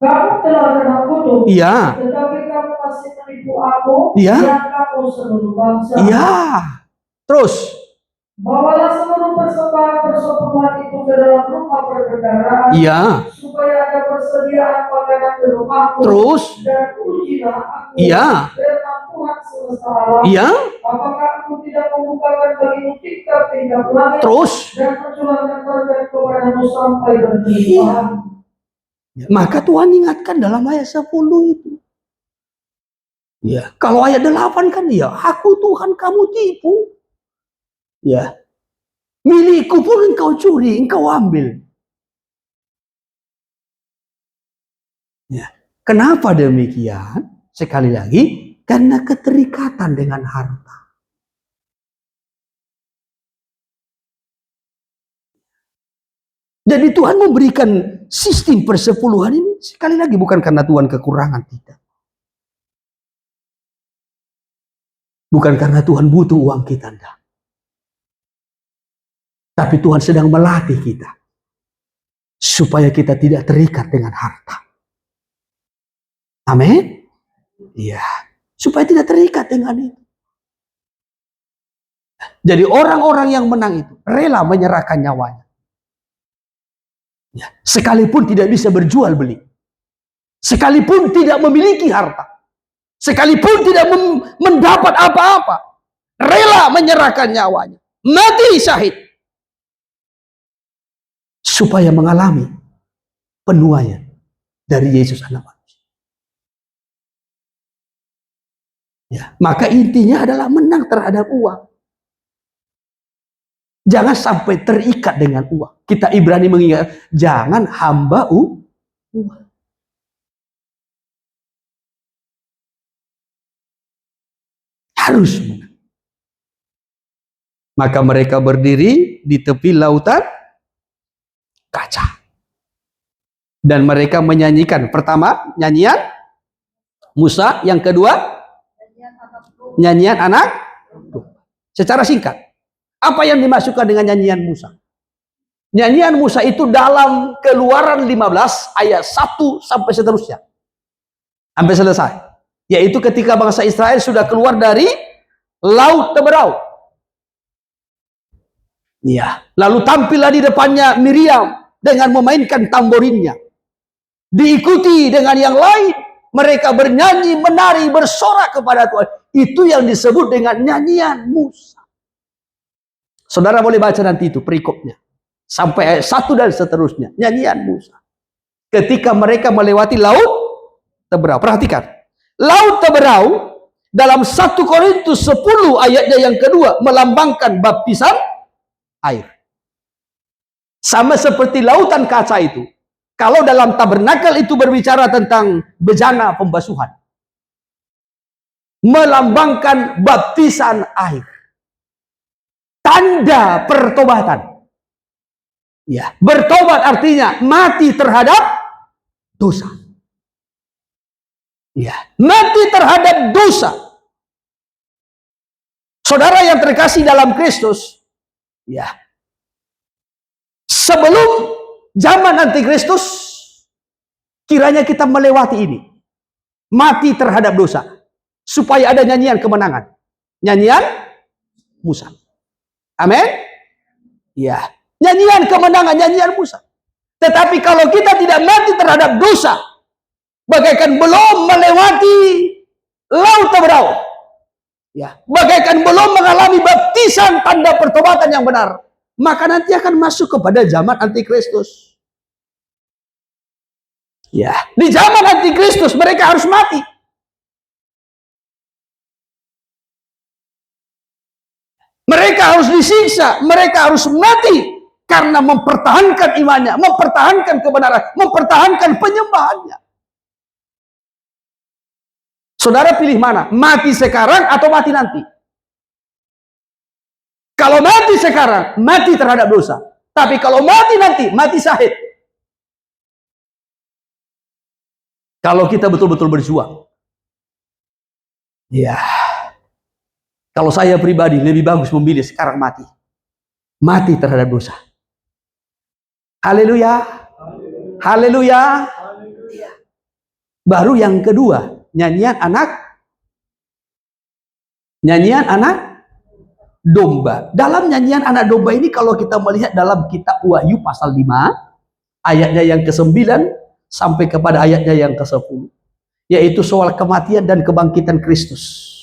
Kamu telah kena kutuk. Iya. Tetapi kamu masih menipu aku. Iya. Yang kamu seluruh bangsa. Iya. Terus. Bawalah seluruh persembahan persepuluhan itu ke dalam rumah perbendaharaan. Iya. Supaya ada persediaan makanan di rumahku. Terus. Dan ujilah aku. Iya. Firman Tuhan semesta alam. Iya. Apakah aku tidak membukakan bagimu tingkap-tingkap langit. Terus. Dan mencurahkan berkat kepadamu sampai berlimpah. Maka Tuhan ingatkan dalam ayat 10 itu. Ya, kalau ayat 8 kan ya, aku Tuhan kamu tipu. Ya. Milikku pun engkau curi, engkau ambil. Ya. Kenapa demikian? Sekali lagi, karena keterikatan dengan harta. Jadi Tuhan memberikan sistem persepuluhan ini sekali lagi bukan karena Tuhan kekurangan, tidak. Bukan karena Tuhan butuh uang kita, tidak. Tapi Tuhan sedang melatih kita supaya kita tidak terikat dengan harta. Amin. Iya, supaya tidak terikat dengan itu. Jadi orang-orang yang menang itu rela menyerahkan nyawanya. Ya, sekalipun tidak bisa berjual beli, sekalipun tidak memiliki harta, sekalipun tidak mendapat apa-apa, rela menyerahkan nyawanya, mati syahid, supaya mengalami penuaian dari Yesus anak manusia. Ya, maka intinya adalah menang terhadap uang. Jangan sampai terikat dengan uang. Kita Ibrani mengingat, jangan hamba uang. Harus menang. Maka mereka berdiri di tepi lautan kaca. Dan mereka menyanyikan. Pertama, nyanyian Musa. Yang kedua, nyanyian anak. Secara singkat. Apa yang dimasukkan dengan nyanyian Musa? Nyanyian Musa itu dalam Keluaran 15 ayat 1 sampai seterusnya. Sampai selesai. Yaitu ketika bangsa Israel sudah keluar dari Laut Teberau. Ya, lalu tampillah di depannya Miriam dengan memainkan tamborinnya. Diikuti dengan yang lain Mereka bernyanyi, menari, bersorak kepada Tuhan. Itu yang disebut dengan nyanyian Musa. Saudara boleh baca nanti itu perikopnya. Sampai ayat 1 dan seterusnya. Nyanyian Musa. Ketika mereka melewati laut Teberau. Perhatikan. Laut Teberau dalam 1 Korintus 10 ayatnya yang kedua melambangkan baptisan air. Sama seperti lautan kaca itu. Kalau dalam tabernakel itu berbicara tentang bejana pembasuhan. Melambangkan baptisan air. Tanda pertobatan. Ya, bertobat artinya mati terhadap dosa. Ya, mati terhadap dosa. Saudara yang terkasih dalam Kristus, ya. Sebelum zaman antikristus, kiranya kita melewati ini. Mati terhadap dosa. Supaya ada nyanyian kemenangan. Nyanyian Musa. Amin. Ya, nyanyian kemenangan, nyanyian Musa. Tetapi kalau kita tidak mati terhadap dosa, bagaikan belum melewati laut Teberau, ya, bagaikan belum mengalami baptisan tanda pertobatan yang benar, maka nanti akan masuk kepada zaman antikristus. Ya, di zaman antikristus mereka harus mati. Mereka harus disiksa, mereka harus mati karena mempertahankan imannya, mempertahankan kebenaran, mempertahankan penyembahannya. Saudara pilih mana? Mati sekarang atau mati nanti? Kalau mati sekarang, mati terhadap dosa. Tapi kalau mati nanti, mati syahid. Kalau kita betul-betul berjuang. Ya. Kalau saya pribadi lebih bagus memilih sekarang mati. Mati terhadap dosa. Haleluya. Haleluya. Baru yang kedua, nyanyian anak domba. Dalam nyanyian anak domba ini kalau kita melihat dalam kitab Wahyu pasal 5, ayatnya yang ke-9 sampai kepada ayatnya yang ke-10. Yaitu soal kematian dan kebangkitan Kristus.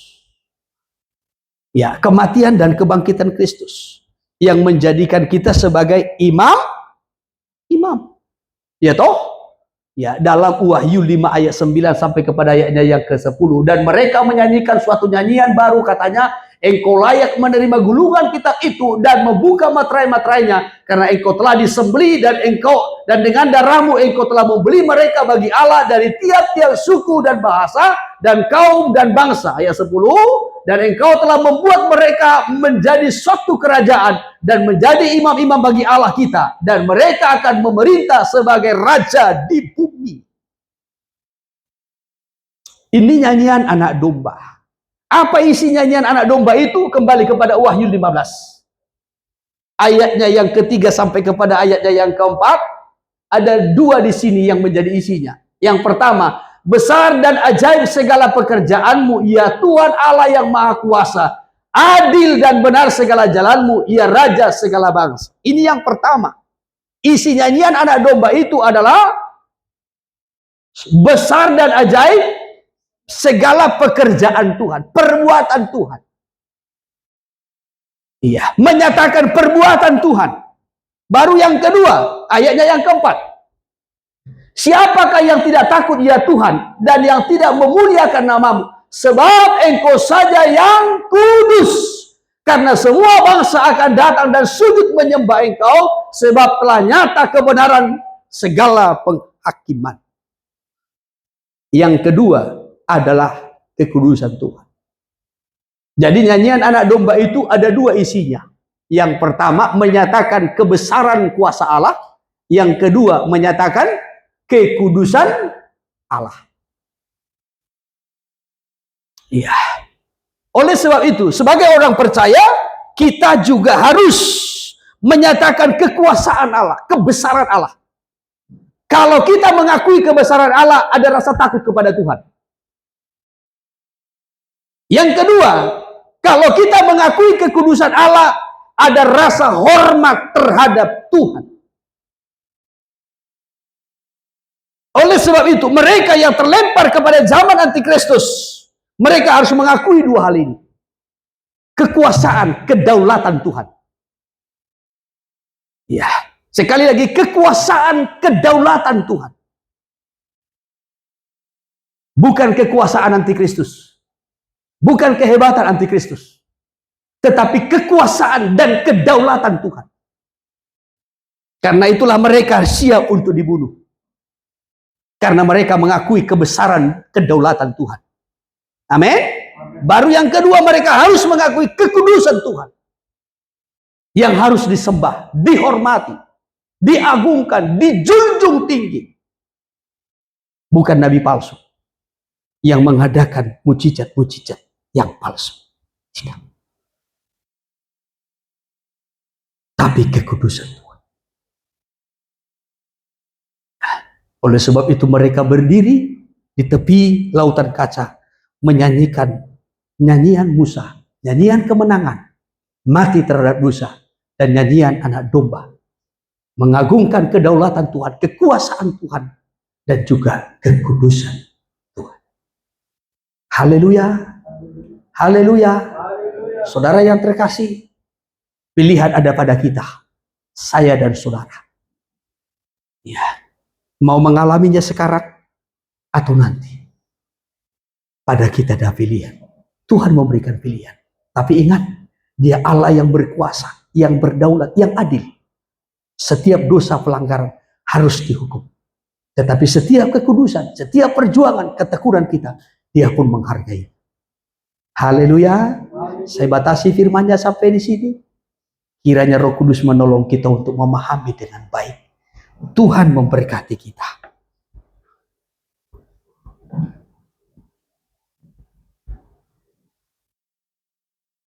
Ya, kematian dan kebangkitan Kristus yang menjadikan kita sebagai imam. Ya toh? Ya, dalam Wahyu 5 ayat 9 sampai kepada ayatnya yang ke-10, dan mereka menyanyikan suatu nyanyian baru, katanya, engkau layak menerima gulungan kitab itu dan membuka materai-materainya, karena engkau telah disembelih dan dengan darahmu engkau telah membeli mereka bagi Allah dari tiap-tiap suku dan bahasa dan kaum dan bangsa. Ayat 10, dan engkau telah membuat mereka menjadi suatu kerajaan dan menjadi imam-imam bagi Allah kita, dan mereka akan memerintah sebagai raja di bumi. Ini nyanyian anak domba. Apa isi nyanyian anak domba itu? Kembali kepada Wahyu 15. Ayatnya yang ketiga sampai kepada ayatnya yang keempat. Ada dua di sini yang menjadi isinya. Yang pertama, besar dan ajaib segala pekerjaanmu, ya Tuhan Allah yang Maha Kuasa. Adil dan benar segala jalanmu, ya Raja segala bangsa. Ini yang pertama. Isi nyanyian anak domba itu adalah besar dan ajaib segala pekerjaan Tuhan, perbuatan Tuhan. Iya, menyatakan perbuatan Tuhan. Baru yang kedua, ayatnya yang keempat. Siapakah yang tidak takut ya Tuhan dan yang tidak memuliakan namamu? Sebab engkau saja yang kudus. Karena semua bangsa akan datang dan sujud menyembah engkau, sebab telah nyata kebenaran segala penghakiman. Yang kedua adalah kekudusan Tuhan. Jadi nyanyian anak domba itu ada dua isinya. Yang pertama menyatakan kebesaran kuasa Allah. Yang kedua menyatakan kekudusan Allah. Iya. Oleh sebab itu, sebagai orang percaya, kita juga harus menyatakan kekuasaan Allah, kebesaran Allah. Kalau kita mengakui kebesaran Allah, ada rasa takut kepada Tuhan. Yang kedua, kalau kita mengakui kekudusan Allah, ada rasa hormat terhadap Tuhan. Oleh sebab itu, mereka yang terlempar kepada zaman antikristus, mereka harus mengakui dua hal ini. Kekuasaan, kedaulatan Tuhan. Ya, sekali lagi, kekuasaan, kedaulatan Tuhan. Bukan kekuasaan antikristus. Bukan kehebatan antikristus. Tetapi kekuasaan dan kedaulatan Tuhan. Karena itulah mereka siap untuk dibunuh. Karena mereka mengakui kebesaran kedaulatan Tuhan. Amin. Baru yang kedua, mereka harus mengakui kekudusan Tuhan. Yang harus disembah, dihormati, diagungkan, dijunjung tinggi. Bukan nabi palsu yang mengadakan mujizat-mujizat yang palsu. Tidak. Tapi kekudusan Tuhan. Oleh sebab itu mereka berdiri di tepi lautan kaca, menyanyikan nyanyian Musa, nyanyian kemenangan, mati terhadap dosa, dan nyanyian anak domba. Mengagungkan kedaulatan Tuhan, kekuasaan Tuhan, dan juga kekudusan Tuhan. Haleluya. Haleluya. Saudara yang terkasih, pilihan ada pada kita, saya dan saudara. Ya, mau mengalaminya sekarang atau nanti. Pada kita ada pilihan. Tuhan memberikan pilihan. Tapi ingat, Dia Allah yang berkuasa, yang berdaulat, yang adil. Setiap dosa pelanggaran harus dihukum. Tetapi setiap kekudusan, setiap perjuangan, ketekunan kita, Dia pun menghargai. Haleluya. Saya batasi firman-Nya sampai di sini. Kiranya Roh Kudus menolong kita untuk memahami dengan baik. Tuhan memberkati kita.